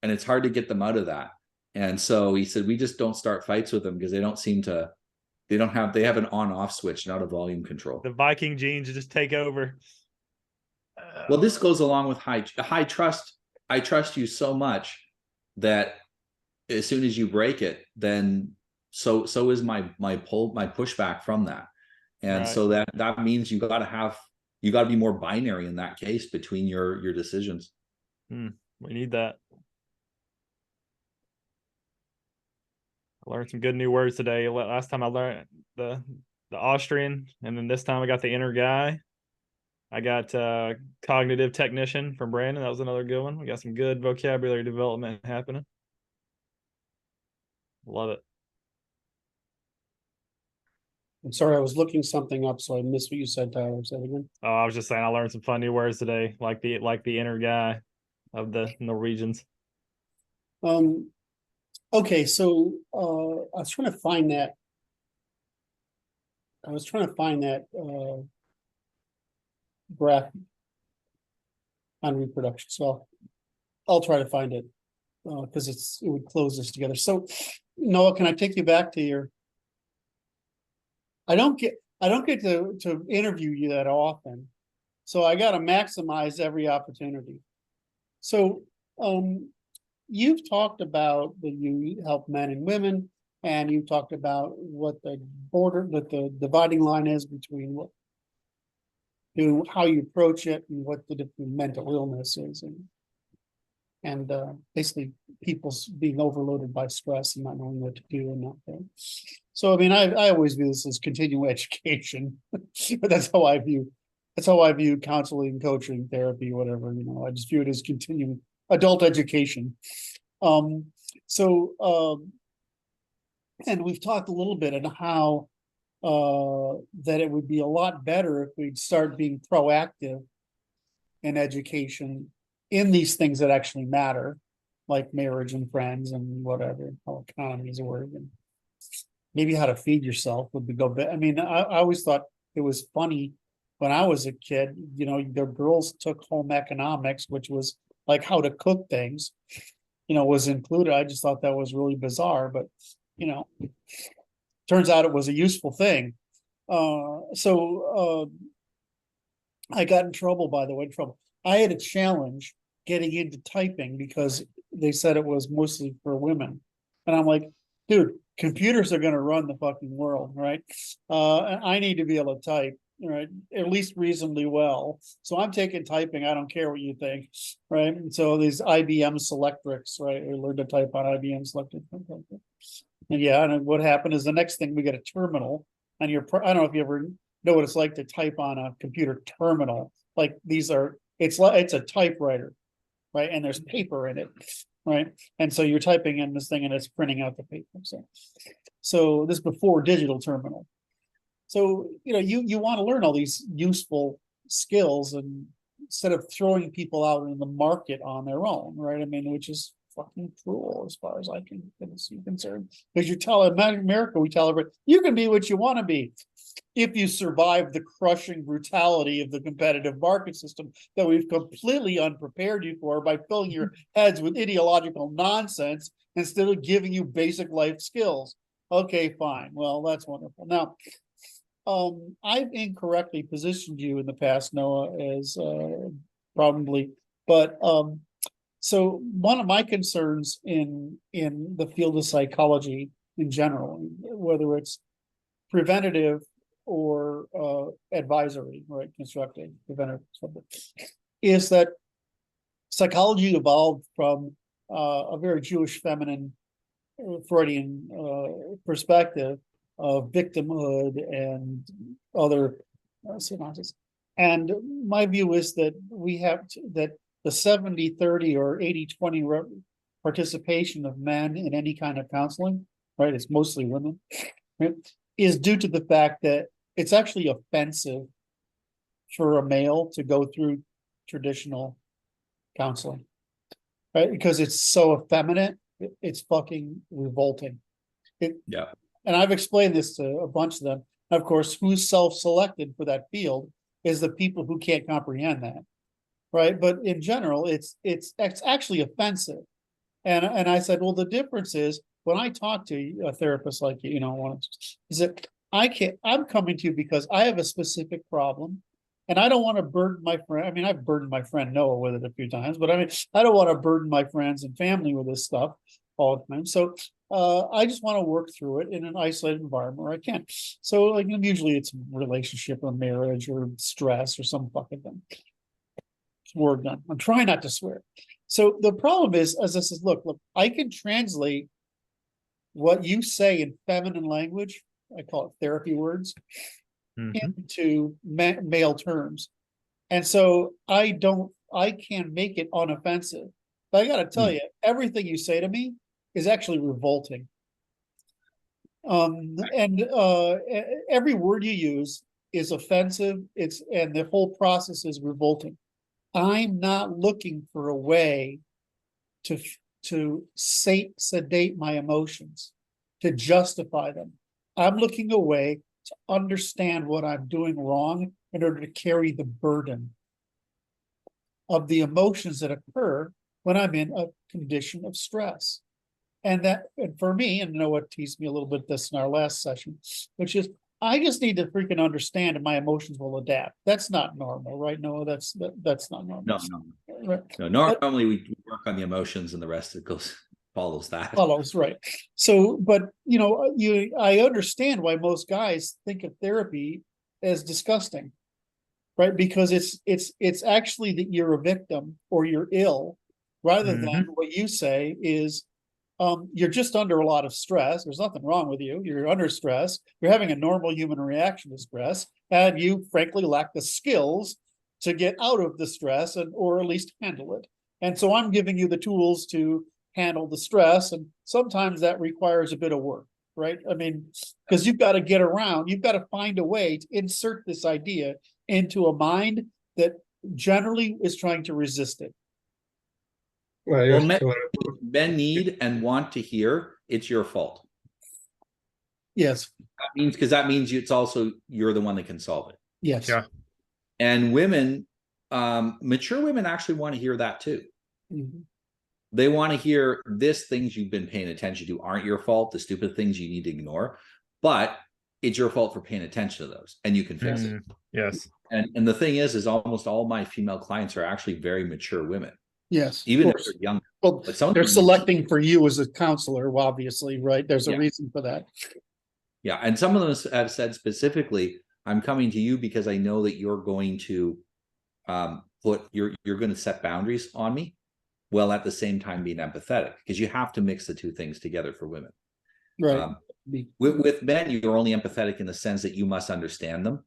and it's hard to get them out of that. And so he said we just don't start fights with them because they don't seem to. They have an on-off switch, not a volume control. The Viking genes just take over. Well, this goes along with high trust. I trust you so much that as soon as you break it, then so is my pushback from that. And right. So that means you got to be more binary in that case between your decisions. We need that. I learned some good new words today. Last time I learned the Austrian, and then this time I got the inner guy. I got cognitive technician from Brandon. That was another good one. We got some good vocabulary development happening. Love it. I'm sorry, I was looking something up, so I missed what you said, Tyler. Say it again. Oh, I was just saying I learned some fun new words today, like the inner guy of the Norwegians. Okay, so I was trying to find that. Graph on reproduction. So I'll try to find it because it would close this together. So Noah, can I take you back to your? I don't get to interview you that often, so I got to maximize every opportunity. So you've talked about that you help men and women, and you talked about what the dividing line is between how you approach it and what the different mental illness is, and basically people's being overloaded by stress and not knowing what to do and not doing. So I mean, I always view this as continuing education, but that's how I view counseling, coaching, therapy, whatever. I just view it as continuing adult education. And we've talked a little bit on how that it would be a lot better if we'd start being proactive in education in these things that actually matter, like marriage and friends and whatever, how economies work, and maybe how to feed yourself would be go better. I mean, I always thought it was funny when I was a kid, the girls took home economics, which was like how to cook things, was included. I just thought that was really bizarre, but turns out it was a useful thing. So I got in trouble, by the way. I had a challenge getting into typing because they said it was mostly for women. And I'm like, dude, computers are going to run the fucking world, right? And I need to be able to type, right? At least reasonably well. So I'm taking typing. I don't care what you think, right? And so these IBM Selectrics, right? We learned to type on IBM Selectric. And yeah, and what happened is the next thing we get a terminal, and I don't know if you ever know what it's like to type on a computer terminal. Like it's a typewriter, right? And there's paper in it, right? And so you're typing in this thing and it's printing out the paper. So this is before digital terminal. So, you want to learn all these useful skills and instead of throwing people out in the market on their own, right? I mean, which is fucking cruel as far as I can be concerned. Because you tell in America, we tell everybody, you can be what you want to be. If you survive the crushing brutality of the competitive market system that we've completely unprepared you for by filling your heads with ideological nonsense instead of giving you basic life skills. Okay, fine. Well, that's wonderful. Now, I've incorrectly positioned you in the past, Noah, as probably, but so one of my concerns in the field of psychology in general, whether it's preventative or advisory, right, constructive, preventative, is that psychology evolved from a very Jewish feminine Freudian perspective of victimhood and other synopsis. And my view is that we have that the 70-30 or 80-20 participation of men in any kind of counseling, right, it's mostly women, right, is due to the fact that it's actually offensive for a male to go through traditional counseling, right? Because it's so effeminate, it's fucking revolting. Yeah. And I've explained this to a bunch of them. Of course, who's self-selected for that field is the people who can't comprehend that, right? But in general, it's actually offensive. And I said, well, the difference is when I talk to a therapist like you, is that I'm coming to you because I have a specific problem. And I don't want to burden my friend. I mean, I've burdened my friend Noah with it a few times, but I mean, I don't want to burden my friends and family with this stuff all the time. So I just want to work through it in an isolated environment where I can. So like usually it's relationship or marriage or stress or some fucking thing. Word done. I'm trying not to swear. So the problem is, as I said, look, I can translate what you say in feminine language, I call it therapy words, into male terms. And so I can make it unoffensive. But I got to tell you, everything you say to me is actually revolting. Every word you use is offensive. And the whole process is revolting. I'm not looking for a way to sedate my emotions, to justify them. I'm looking a way to understand what I'm doing wrong in order to carry the burden of the emotions that occur when I'm in a condition of stress. And for me, and Noah teased me a little bit this in our last session, which is I just need to freaking understand and my emotions will adapt. That's not normal, right? Noah, that's not normal. No. Right. No, normally we work on the emotions and the rest of it follows that. Follows, right. So, but I understand why most guys think of therapy as disgusting, right? Because it's actually that you're a victim or you're ill, rather than what you say is you're just under a lot of stress. There's nothing wrong with you. You're under stress. You're having a normal human reaction to stress, and you frankly lack the skills to get out of the stress or at least handle it. And so I'm giving you the tools to handle the stress, and sometimes that requires a bit of work, right? I mean, because you've got to get around, you've got to find a way to insert this idea into a mind that generally is trying to resist it. Well, men need and want to hear it's your fault. Yes. That means it's also you're the one that can solve it. Yes. Yeah. And women, mature women actually want to hear that too. They want to hear things you've been paying attention to aren't your fault, the stupid things you need to ignore, but it's your fault for paying attention to those, and you can fix it. Yes. And the thing is almost all my female clients are actually very mature women. Yes. Even if they're young. Well, they're selecting for you as a counselor, obviously, right? There's a reason for that. Yeah. And some of them have said specifically, I'm coming to you because I know that you're going to you're going to set boundaries on me, while at the same time being empathetic, because you have to mix the two things together for women. Right. With men, you're only empathetic in the sense that you must understand them,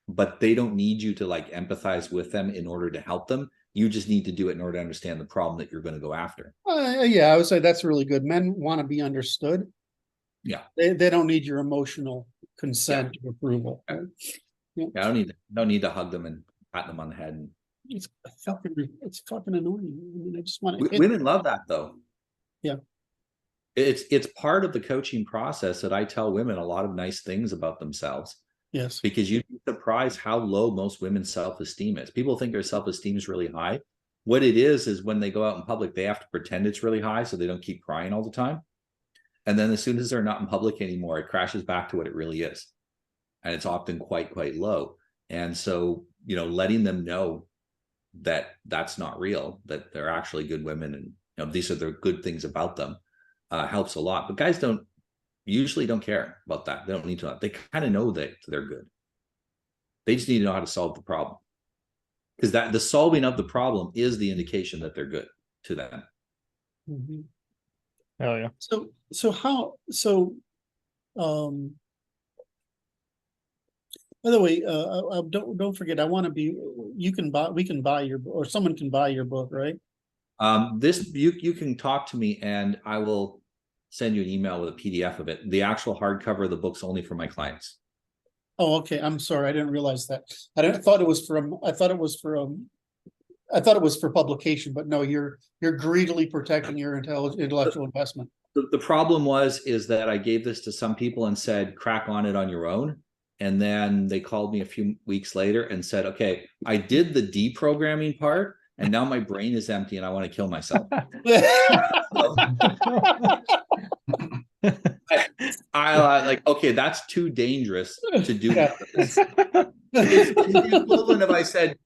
but they don't need you to like empathize with them in order to help them. You just need to do it in order to understand the problem that you're going to go after. Yeah, I would say that's really good. Men want to be understood. Yeah. They don't need your emotional consent or approval. Yeah, I don't need to hug them and pat them on the head. It's fucking annoying. I mean, I just want to. Women love that though. It's part of the coaching process that I tell women a lot of nice things about themselves. Yes. Because you'd be surprised how low most women's self-esteem is. People think their self-esteem is really high. What it is when they go out in public, they have to pretend it's really high so they don't keep crying all the time. And then as soon as they're not in public anymore, it crashes back to what it really is. And it's often quite low. And so, letting them know that that's not real, that they're actually good women, and these are the good things about them, helps a lot. But guys usually don't care about that. They don't need to know. They kind of know that they're good. They just need to know how to solve the problem, because the solving of the problem is the indication that they're good to them. Mm-hmm. Hell yeah. By the way, don't forget, I want to be, we can buy your, or someone can buy your book, right? You can talk to me and I will send you an email with a PDF of it. The actual hardcover of the book's only for my clients. Oh, okay. I'm sorry. I didn't realize that. I thought it was for publication, but no, you're greedily protecting your intellectual investment. The problem is that I gave this to some people and said, crack on it on your own. And then they called me a few weeks later and said, okay, I did the deprogramming part and now my brain is empty and I want to kill myself. I like, okay, that's too dangerous to do. Yeah. It's the equivalent of I said,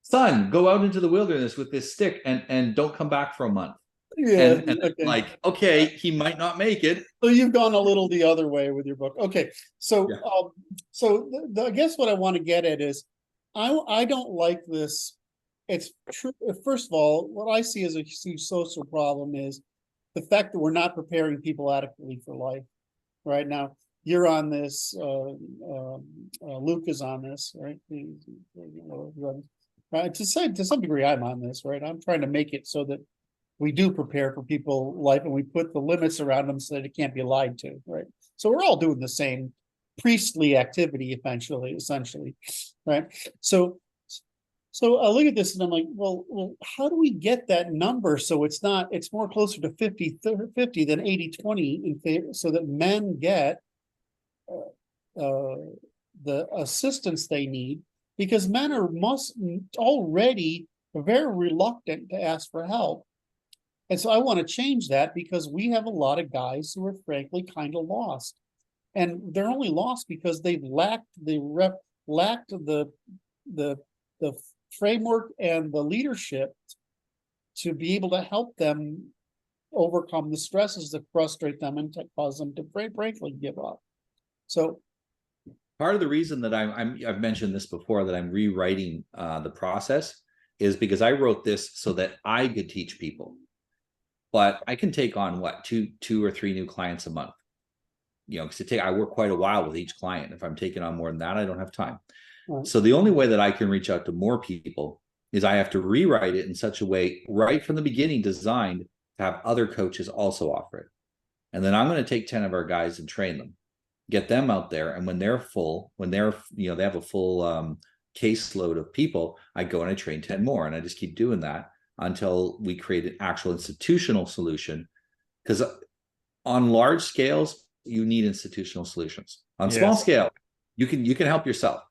son, go out into the wilderness with this stick and don't come back for a month. Yeah, and okay. Like, okay, he might not make it. So you've gone a little the other way with your book. Okay, so Yeah. I guess what I want to get at is, I don't like this. It's true. First of all, what I see as a huge social problem is the fact that we're not preparing people adequately for life. Right now, you're on this. Luke is on this, right? Right. To some degree, I'm on this. Right. I'm trying to make it so that we do prepare for people life, and we put the limits around them so that it can't be lied to, right? So we're all doing the same priestly activity, essentially, right? So I look at this and I'm like, well, how do we get that number so it's more closer to 50-50 than 80-20 in favor, so that men get the assistance they need, because men are already very reluctant to ask for help. And so I want to change that, because we have a lot of guys who are frankly kind of lost, and they're only lost because they've lacked the framework and the leadership to be able to help them overcome the stresses that frustrate them and to cause them to frankly give up. So part of the reason that I've mentioned this before, that I'm rewriting the process, is because I wrote this so that I could teach people. But I can take on what, two or three new clients a month, because I work quite a while with each client. If I'm taking on more than that, I don't have time. Right. So the only way that I can reach out to more people is I have to rewrite it in such a way, right from the beginning, designed to have other coaches also offer it. And then I'm going to take 10 of our guys and train them, get them out there. And when they're full, they have a full caseload of people, I go and I train 10 more, and I just keep doing that until we create an actual institutional solution. Because on large scales, you need institutional solutions. On small scale, you can help yourself.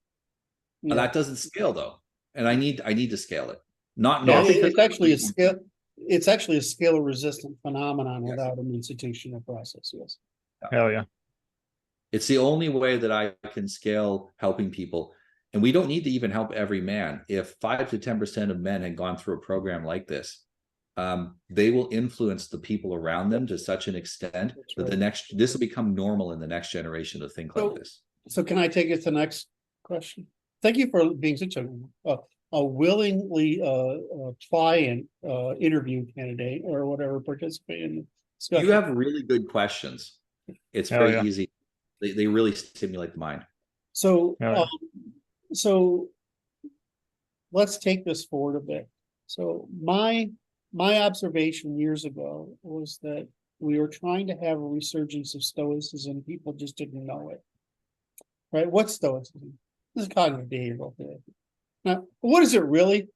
Yeah. That doesn't scale though, and I need to scale it. Not because it's actually a scale. It's actually a scale resistant phenomenon without an institutional process. Yes. Hell yeah. It's the only way that I can scale helping people. And we don't need to even help every man. If 5 to 10% of men had gone through a program like this, they will influence the people around them to such an extent that this will become normal in the next generation to think like this. So can I take it to the next question? Thank you for being such a willingly client interview candidate or whatever, participate in the discussion. You have really good questions. It's very easy. They really stimulate the mind. So so let's take this forward a bit. So my observation years ago was that we were trying to have a resurgence of Stoicism. People just didn't know it. Right? What's Stoicism? This is cognitive behavioral therapy. Now, what is it really?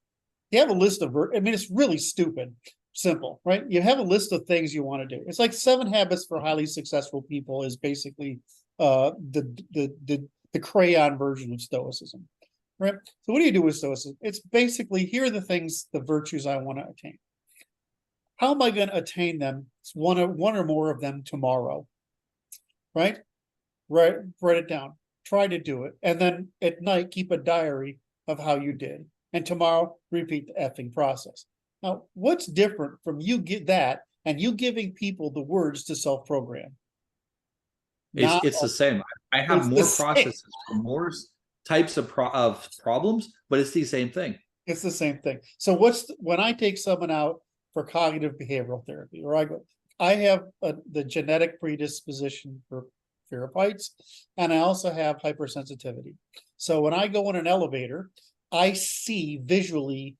You have a list of it's really stupid. simple, right? You have a list of things you want to do. It's like 7 Habits for Highly Successful People is basically the crayon version of Stoicism, right? So what do you do with Stoicism? It's basically, here are the things, the virtues I want to attain. How am I going to attain them? It's one or more of them tomorrow, right? Write it down. Try to do it. And then at night, keep a diary of how you did. And tomorrow, repeat the effing process. Now, what's different from you get that and you giving people the words to self-program? It's the same. I have It's the more same. processes for more types of problems, but it's the same thing. It's the same thing. So when I take someone out for cognitive behavioral therapy, or I have the genetic predisposition for fear of heights, and I also have hypersensitivity. So when I go in an elevator, I see visually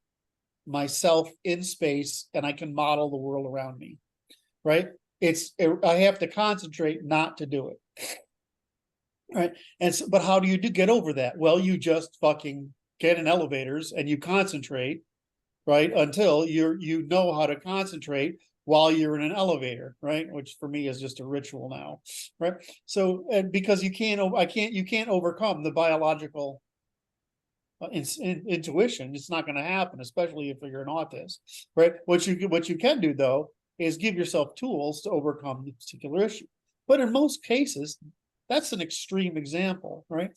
myself in space and I can model the world around me, right? I have to concentrate not to do it. Right. And so, but how do you get over that? Well, you just fucking get in elevators and you concentrate, right? Until you know how to concentrate while you're in an elevator, right? Which for me is just a ritual now, right? So, and because you can't overcome the biological intuition. It's not going to happen, especially if you're an autist, right? What you can do though is give yourself tools to overcome the particular issue. But in most cases, that's an extreme example, right?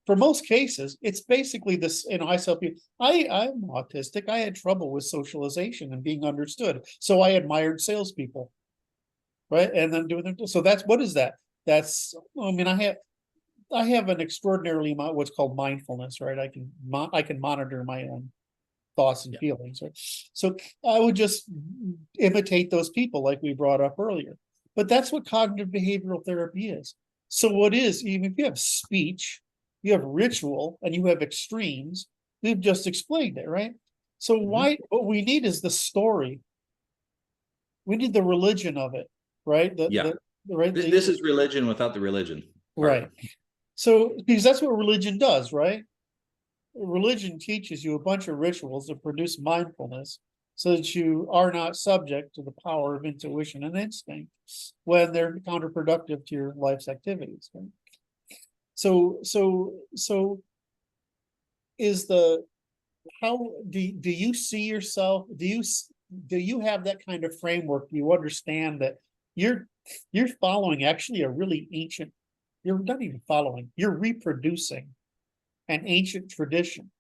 For most cases, it's basically this. I tell people, I'm autistic. I had trouble with socialization and being understood, so I admired salespeople, right? And then doing it. So what is that? That's, I mean, I have an extraordinarily what's called mindfulness, right? I can monitor my own thoughts and feelings, right? So I would just imitate those people like we brought up earlier. But that's what cognitive behavioral therapy is. So what is, even if you have speech, you have ritual, and you have extremes, we've just explained it, right? So what we need is the story. We need the religion of it, right? This is religion without the religion. Right. So, because that's what religion does, right? Religion teaches you a bunch of rituals that produce mindfulness so that you are not subject to the power of intuition and instinct when they're counterproductive to your life's activities. Right? So is how do you see yourself? Do you have that kind of framework? Do you understand that you're following actually a really ancient, you're not even following, you're reproducing an ancient tradition,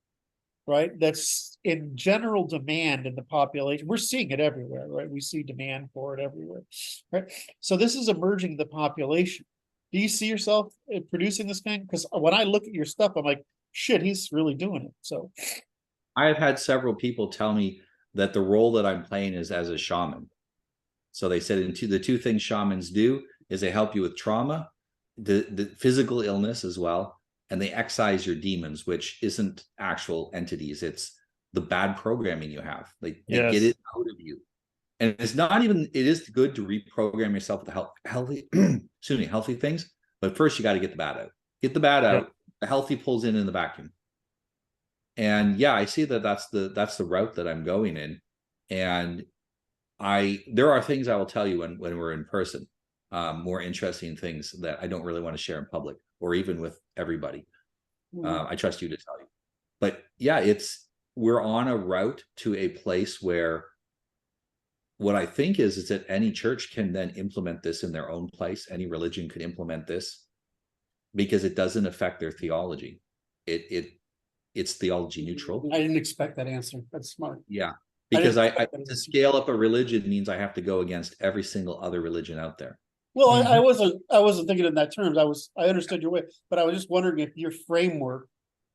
right? That's in general demand in the population. We're seeing it everywhere, right? We see demand for it everywhere, right? So this is emerging in the population. Do you see yourself producing this kind? Because when I look at your stuff, I'm like, shit, he's really doing it. So I have had several people tell me that the role that I'm playing is as a shaman. So they said the two things shamans do is they help you with trauma, the physical illness as well, and they excise your demons, which isn't actual entities. It's the bad programming you have. They get it out of you. And it's not even, it is good to reprogram yourself with healthy, healthy things. But first you got to get the bad out. Get the bad out. The healthy pulls in the vacuum. And yeah, I see that's the route that I'm going in. And there are things I will tell you when we're in person, more interesting things that I don't really want to share in public or even with everybody. I trust you to tell you. But yeah, we're on a route to a place where what I think is that any church can then implement this in their own place. Any religion could implement this because it doesn't affect their theology. It's theology neutral. I didn't expect that answer. That's smart. Yeah. Because to scale up a religion means I have to go against every single other religion out there. Well, I wasn't thinking in that terms. I understood your way, but I was just wondering if your framework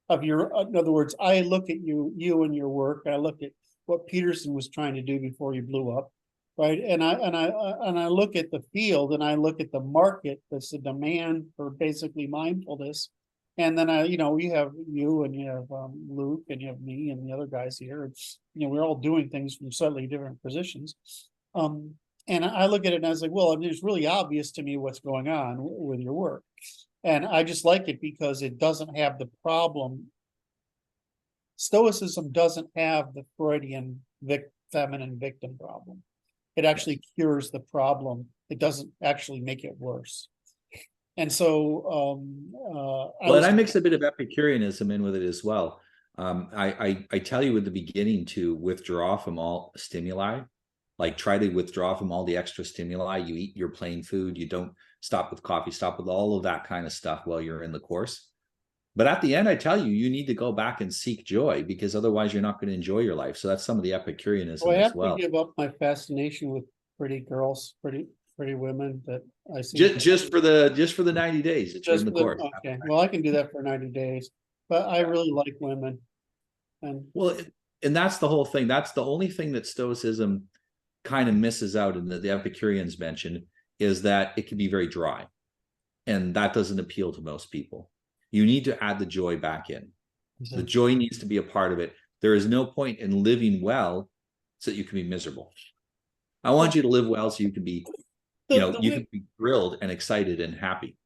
of in other words, I look at you and your work, and I look at what Peterson was trying to do before you blew up, right? And I look at the field, and I look at the market that's the demand for basically mindfulness. And then you have you and you have Luke and you have me and the other guys here. It's, we're all doing things from slightly different positions. And I look at it and I was like, well, it's really obvious to me what's going on with your work. And I just like it because it doesn't have the problem. Stoicism doesn't have the Freudian feminine victim problem. it actually cures the problem. It doesn't actually make it worse. And so, and I mix a bit of Epicureanism in with it as well. I tell you at the beginning to withdraw from all stimuli, like try to withdraw from all the extra stimuli. You eat your plain food. You don't stop with coffee, stop with all of that kind of stuff while you're in the course. But at the end, I tell you, you need to go back and seek joy, because otherwise you're not going to enjoy your life. So that's some of the Epicureanism I as have well. to give up my fascination with pretty girls, pretty women that I see. Just for the 90 days that you're in the course. Okay, well, I can do that for 90 days, but I really like women. And well, and that's the whole thing. That's the only thing that Stoicism kind of misses out, and the Epicureans mentioned, is that it can be very dry, and that doesn't appeal to most people. You need to add the joy back in. The joy needs to be a part of it. There is no point in living well so that you can be miserable. I want you to live well so you can be, you can be thrilled and excited and happy.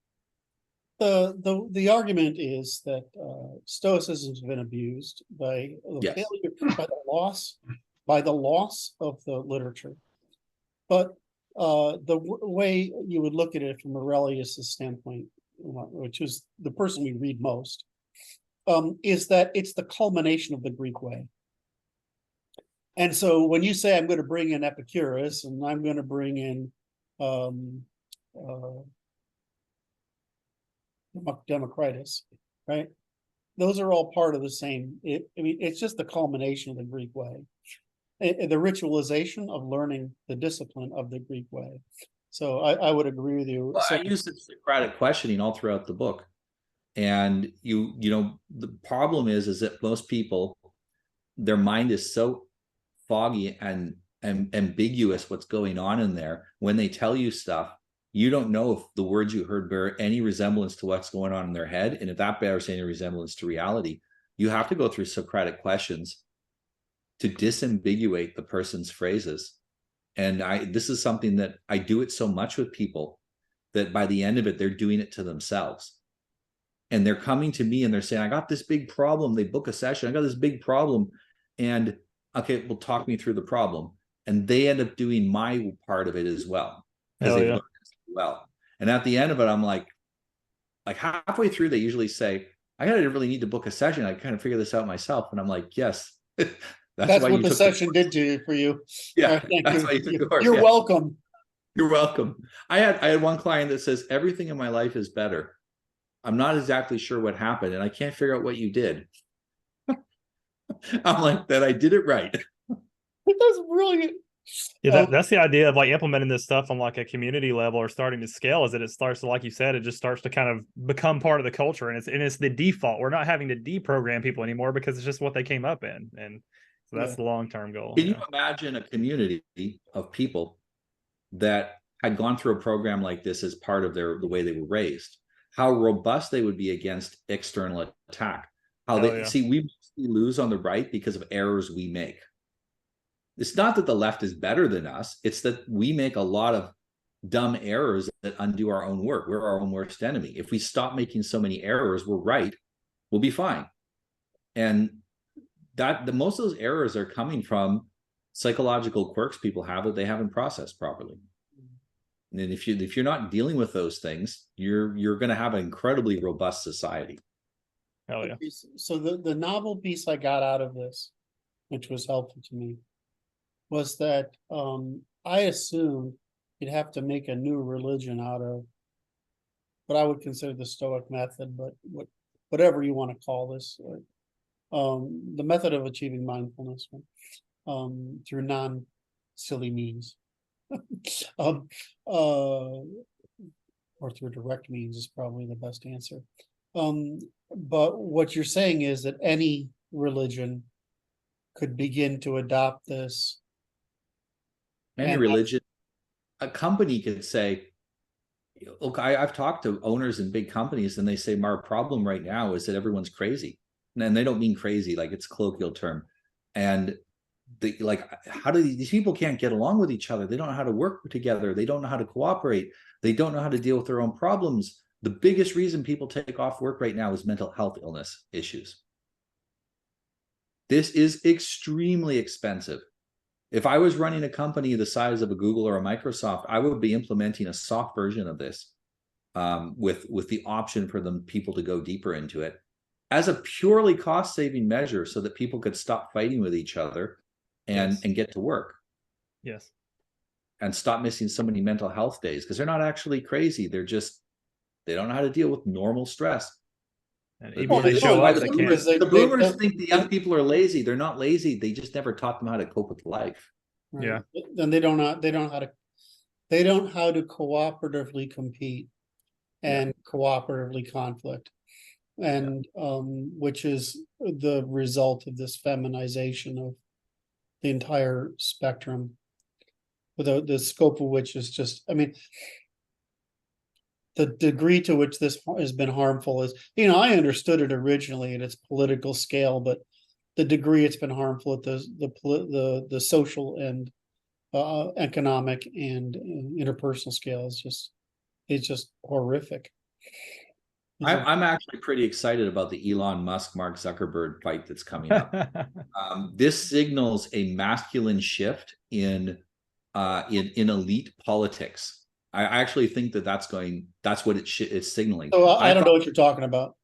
The argument is that Stoicism has been abused by the failure, by the loss of the literature. But the way you would look at it from Aurelius' standpoint, which is the person we read most, is that it's the culmination of the Greek way. And so when you say I'm going to bring in Epicurus and I'm going to bring in Democritus, right? Those are all part of the same. It's just the culmination of the Greek way, the ritualization of learning the discipline of the Greek way. So I would agree with you. Well, I use the Socratic questioning all throughout the book, and the problem is that most people, their mind is so foggy and ambiguous what's going on in there. When they tell you stuff, you don't know if the words you heard bear any resemblance to what's going on in their head, and if that bears any resemblance to reality. You have to go through Socratic questions to disambiguate the person's phrases. And this is something that I do it so much with people that by the end of it, they're doing it to themselves. And they're coming to me and they're saying, I got this big problem. They book a session. I got this big problem. And okay, well, talk me through the problem. And they end up doing my part of it as well. Because they learn as well. And at the end of it, I'm like halfway through, they usually say, I didn't really need to book a session. I kind of figured this out myself. And I'm like, yes. That's what the session did for you. Yeah, that's why you took the course. You're welcome. You're welcome. I had one client that says, everything in my life is better. I'm not exactly sure what happened, and I can't figure out what you did. I'm like, that I did it right. That's brilliant. Yeah, that's the idea of like implementing this stuff on like a community level or starting to scale, is that it starts to, like you said, it just starts to kind of become part of the culture, and it's the default. We're not having to deprogram people anymore because it's just what they came up in, and so that's the long-term goal. Can you imagine a community of people that had gone through a program like this as part of the way they were raised? How robust they would be against external attack. We lose on the right because of errors we make. It's not that the left is better than us. It's that we make a lot of dumb errors that undo our own work. We're our own worst enemy. If we stop making so many errors, we're right, we'll be fine. And most of those errors are coming from psychological quirks people have that they haven't processed properly. And if you're not dealing with those things, you're going to have an incredibly robust society. Hell yeah. So the novel piece I got out of this, which was helpful to me, was that I assumed you'd have to make a new religion out of what I would consider the Stoic method, but whatever you want to call this, the method of achieving mindfulness through non-silly means. Or through direct means is probably the best answer. But what you're saying is that any religion could begin to adopt this. Any religion, a company could say, look, I've talked to owners in big companies and they say, our problem right now is that everyone's crazy. And they don't mean crazy, like it's a colloquial term. And how do these people can't get along with each other? They don't know how to work together. They don't know how to cooperate. They don't know how to deal with their own problems. The biggest reason people take off work right now is mental health illness issues. This is extremely expensive. If I was running a company the size of a Google or a Microsoft, I would be implementing a soft version of this, with the option for the people to go deeper into it as a purely cost-saving measure, so that people could stop fighting with each other and get to work. Yes. And stop missing so many mental health days, because they're not actually crazy. They don't know how to deal with normal stress. And even when they show up, they can't. The boomers think the young people are lazy. They're not lazy. They just never taught them how to cope with life. Right. Yeah. Then they don't know how to cooperatively compete and cooperatively conflict. And which is the result of this feminization of the entire spectrum, without the scope of which is just, I mean, the degree to which this has been harmful is, I understood it originally at its political scale, but the degree it's been harmful at the social and economic and interpersonal scale is just horrific. I'm actually pretty excited about the Elon Musk, Mark Zuckerberg fight that's coming up. This signals a masculine shift in elite politics. I actually think that's what it's signaling. So I don't know what you're talking about.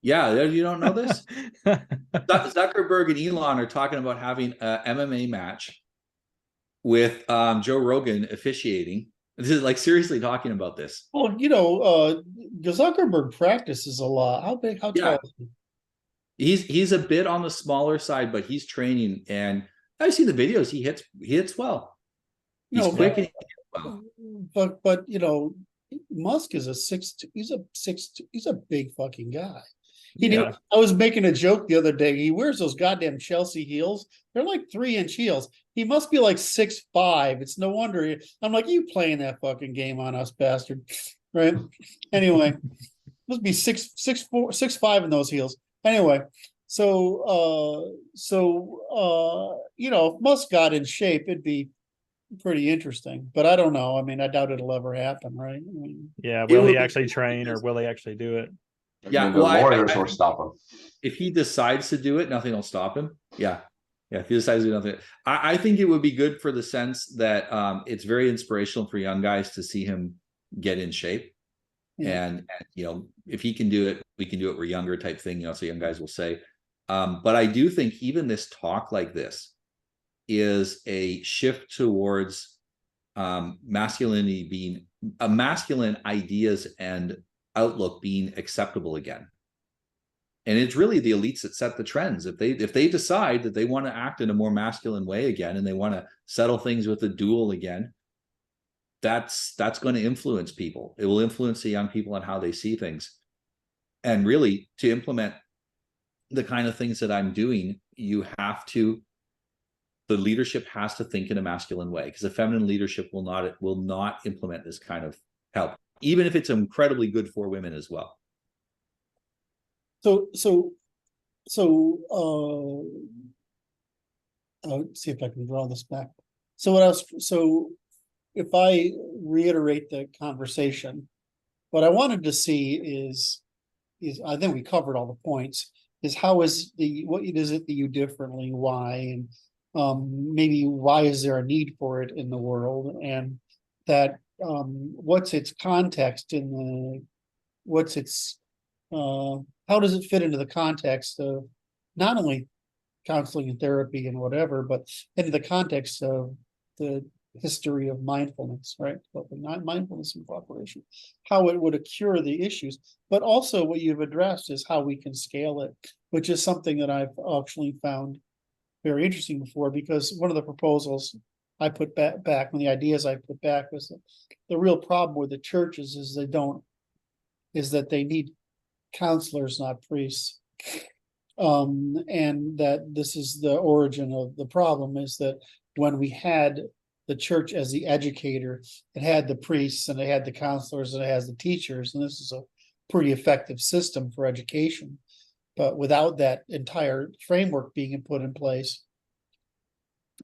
Yeah, you don't know this? Zuckerberg and Elon are talking about having a MMA match with Joe Rogan officiating. This is like seriously talking about this. Well, Zuckerberg practices a lot. How tall is he? He's a bit on the smaller side, but he's training, and I see the videos. He hits well. He's quick and he hits well. But Musk is he's a big fucking guy. I was making a joke the other day. He wears those goddamn Chelsea heels. They're like 3-inch heels. He must be like 6'5". It's no wonder. I'm like, you playing that fucking game on us, bastard, right? Anyway, must be 6'4", 6'5" in those heels. Anyway, so if Musk got in shape, it'd be pretty interesting. But I don't know. I mean, I doubt it'll ever happen, right? I mean, will he actually train, or will he actually do it? Yeah, the lawyers will stop him. If he decides to do it, nothing will stop him. Yeah. If he decides to do nothing, I think it would be good for the sense that it's very inspirational for young guys to see him get in shape. Yeah. And if he can do it, we can do it. We're younger type thing, so young guys will say. But I do think even this talk like this is a shift towards masculinity being masculine ideas and outlook being acceptable again. And it's really the elites that set the trends. If they decide that they want to act in a more masculine way again, and they want to settle things with a duel again, that's going to influence people. It will influence the young people on how they see things. And really, to implement the kind of things that I'm doing, the leadership has to think in a masculine way, because the feminine leadership will not implement this kind of help, even if it's incredibly good for women as well. So let's see if I can draw this back. So if I reiterate the conversation, what I wanted to see is I think we covered all the points, is what is it that you differently, why, and maybe why is there a need for it in the world, and that what's its context how does it fit into the context of not only counseling and therapy and whatever, but into the context of the history of mindfulness, right? But not mindfulness and cooperation, how it would cure the issues, but also what you've addressed is how we can scale it, which is something that I've actually found very interesting before, because one of the proposals I put back, when the ideas I put back, was that the real problem with the churches is that they need counselors, not priests. And that this is the origin of the problem, is that when we had the church as the educator, it had the priests and it had the counselors and it has the teachers, and this is a pretty effective system for education. But without that entire framework being put in place,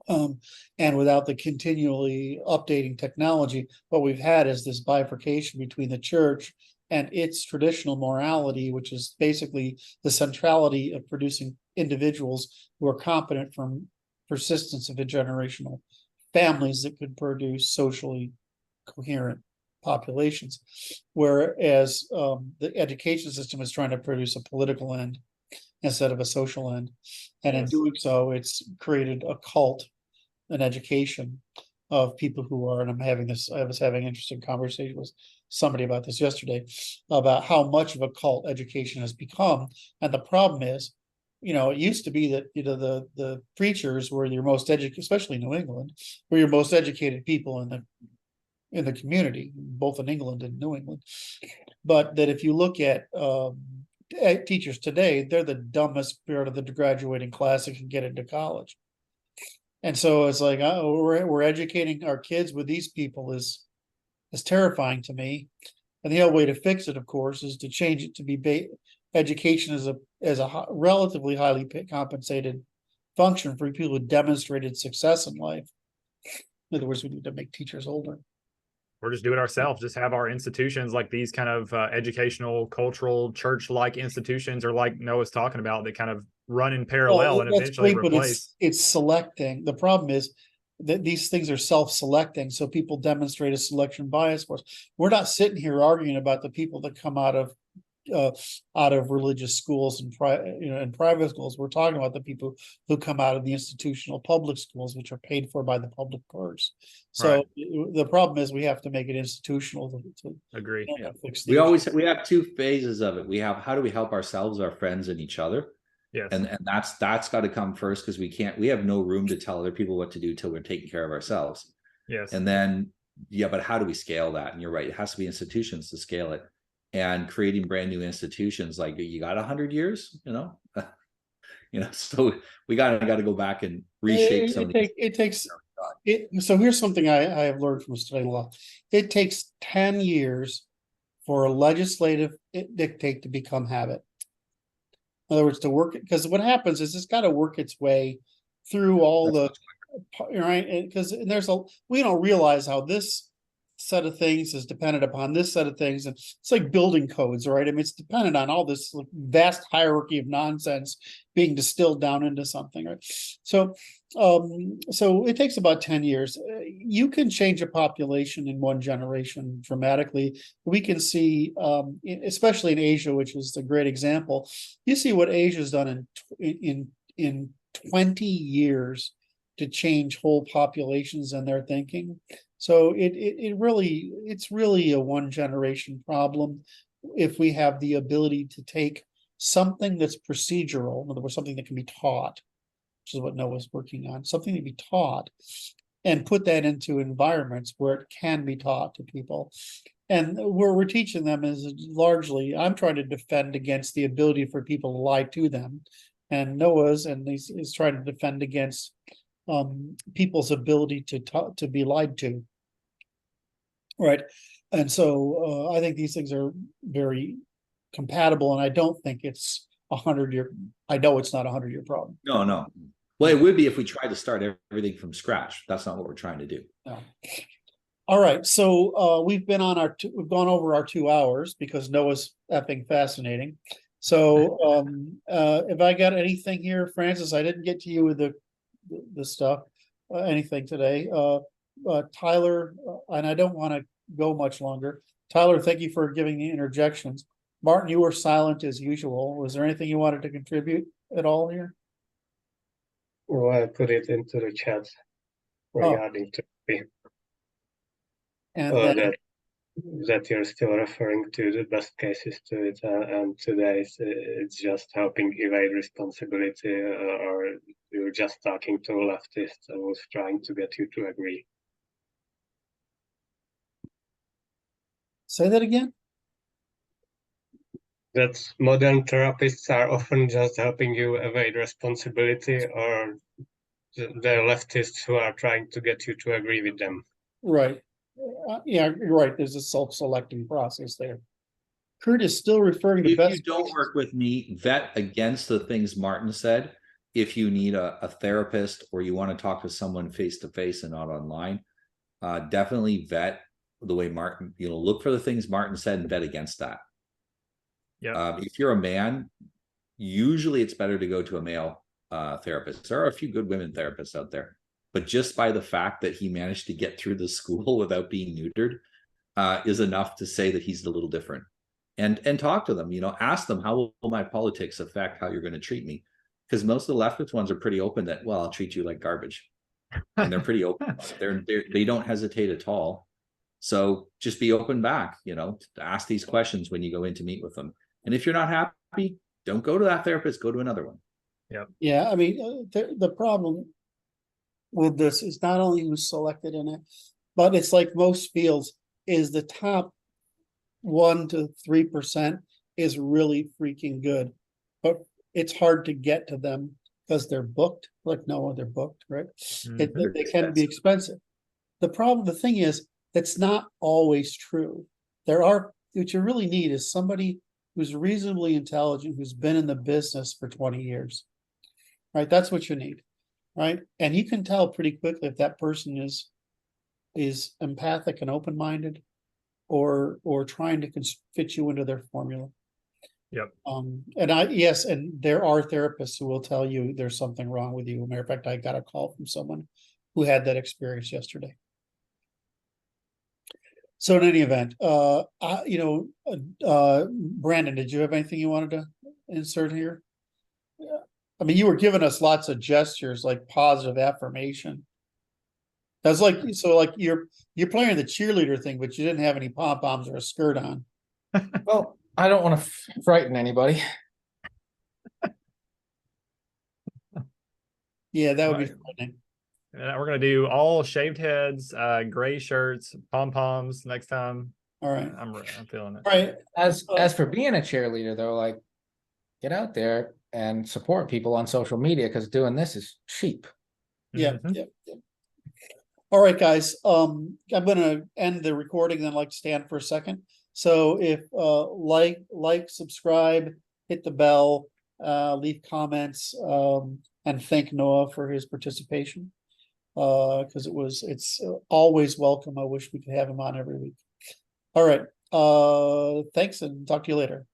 and without the continually updating technology, what we've had is this bifurcation between the church and its traditional morality, which is basically the centrality of producing individuals who are competent from persistence of intergenerational families that could produce socially coherent populations, whereas the education system is trying to produce a political end instead of a social end, and in Yes. doing so, it's created a cult, an education of people who are, and I was having an interesting conversation with somebody about this yesterday, about how much of a cult education has become. And the problem is, it used to be that, the preachers were your most educated, especially in New England, were your most educated people in the community, both in England and New England. But that if you look at teachers today, they're the dumbest part of the graduating class that can get into college. And so it's like, oh, we're educating our kids with these people is terrifying to me. And the only way to fix it, of course, is to change it to be education as a relatively highly compensated function for people who demonstrated success in life. In other words, we need to make teachers older. Or just do it ourselves. Just have our institutions like these kind of educational, cultural, church-like institutions, or like Noah's talking about, that kind of run in parallel and eventually replace. It's selecting. The problem is that these things are self-selecting, so people demonstrate a selection bias for us. We're not sitting here arguing about the people that come out of religious schools and private schools. We're talking about the people who come out of the institutional public schools, which are paid for by the public purse. So the problem is we have to make it institutional to agree. fix We have two phases of it. We have, how do we help ourselves, our friends, and each other? Yes. And that's got to come first, because we have no room to tell other people what to do till we're taking care of ourselves. Yes. And then, but how do we scale that? And you're right, it has to be institutions to scale it. And creating brand new institutions, like, you got 100 years, so we got to go back and reshape some. So here's something I have learned from studying law. It takes 10 years for a legislative dictate to become habit. In other words, to work, because what happens is it's got to work its way through all because we don't realize how this set of things is dependent upon this set of things, and it's like building codes, right? I mean, it's dependent on all this vast hierarchy of nonsense being distilled down into something, right? So it takes about 10 years. You can change a population in one generation dramatically. We can see, especially in Asia, which is a great example. You see what Asia's done in 20 years to change whole populations and their thinking. So it's really a one generation problem if we have the ability to take something that's procedural, in other words, something that can be taught, which is what Noah's working on, something to be taught, and put that into environments where it can be taught to people. And where we're teaching them is largely, I'm trying to defend against the ability for people to lie to them, and Noah's, and he's trying to defend against people's ability to be lied to, right? And so I think these things are very compatible, and I don't think it's 100-year. I know it's not a 100-year problem. No. Well, it would be if we tried to start everything from scratch. That's not what we're trying to do. No. All right, so we've gone over our 2 hours because Noah's effing fascinating. So if I got anything here, Francis, I didn't get to you with the stuff, anything today. Tyler, and I don't want to go much longer. Tyler, thank you for giving the interjections. Martin, you were silent as usual. Was there anything you wanted to contribute at all here? Well, I put it into the chat regarding to that you're still referring to the best cases to it, and today it's just helping evade responsibility, or you're just talking to leftists and was trying to get you to agree. Say that again. That modern therapists are often just helping you evade responsibility, or they're leftists who are trying to get you to agree with them. Right. Yeah, you're right. There's a self-selecting process there. Curt is still referring to if you don't work with me, vet against the things Martin said. If you need a therapist, or you want to talk to someone face to face and not online, definitely vet the way Martin, look for the things Martin said and vet against that. Yeah. If you're a man, usually it's better to go to a male therapists. There are a few good women therapists out there, but just by the fact that he managed to get through the school without being neutered is enough to say that he's a little different. And talk to them, ask them, how will my politics affect how you're going to treat me? Because most of the leftist ones are pretty open that, well, I'll treat you like garbage. And they're pretty open. They don't hesitate at all. So just be open back, to ask these questions when you go in to meet with them. And if you're not happy, don't go to that therapist, go to another one. Yep. Yeah, I mean, the problem with this is not only who's selected in it, but it's like most fields, is the top 1 to 3% is really freaking good, but it's hard to get to them because they're booked, like no other booked, right? They can be expensive. The thing is, that's not always true. What you really need is somebody who's reasonably intelligent, who's been in the business for 20 years, right? That's what you need, right? And you can tell pretty quickly if that person is empathic and open-minded, or trying to fit you into their formula. Yep. And there are therapists who will tell you there's something wrong with you. Matter of fact, I got a call from someone who had that experience yesterday. So in any event, Brandon, did you have anything you wanted to insert here? Yeah. I mean, you were giving us lots of gestures like positive affirmation. That's like, so like you're playing the cheerleader thing, but you didn't have any pom-poms or a skirt on. Well, I don't want to frighten anybody. Yeah, that would be Right. frightening. And we're gonna do all shaved heads, gray shirts, pom-poms next time. All right. I'm feeling it. All right. As for being a cheerleader, though, like, get out there and support people on social media, because doing this is cheap. Yeah, Mhm. yeah. All right, guys. I'm gonna end the recording, then like to stand for a second. So if like, subscribe, hit the bell, leave comments, and thank Noah for his participation. Because it's always welcome. I wish we could have him on every week. All right. Thanks, and talk to you later.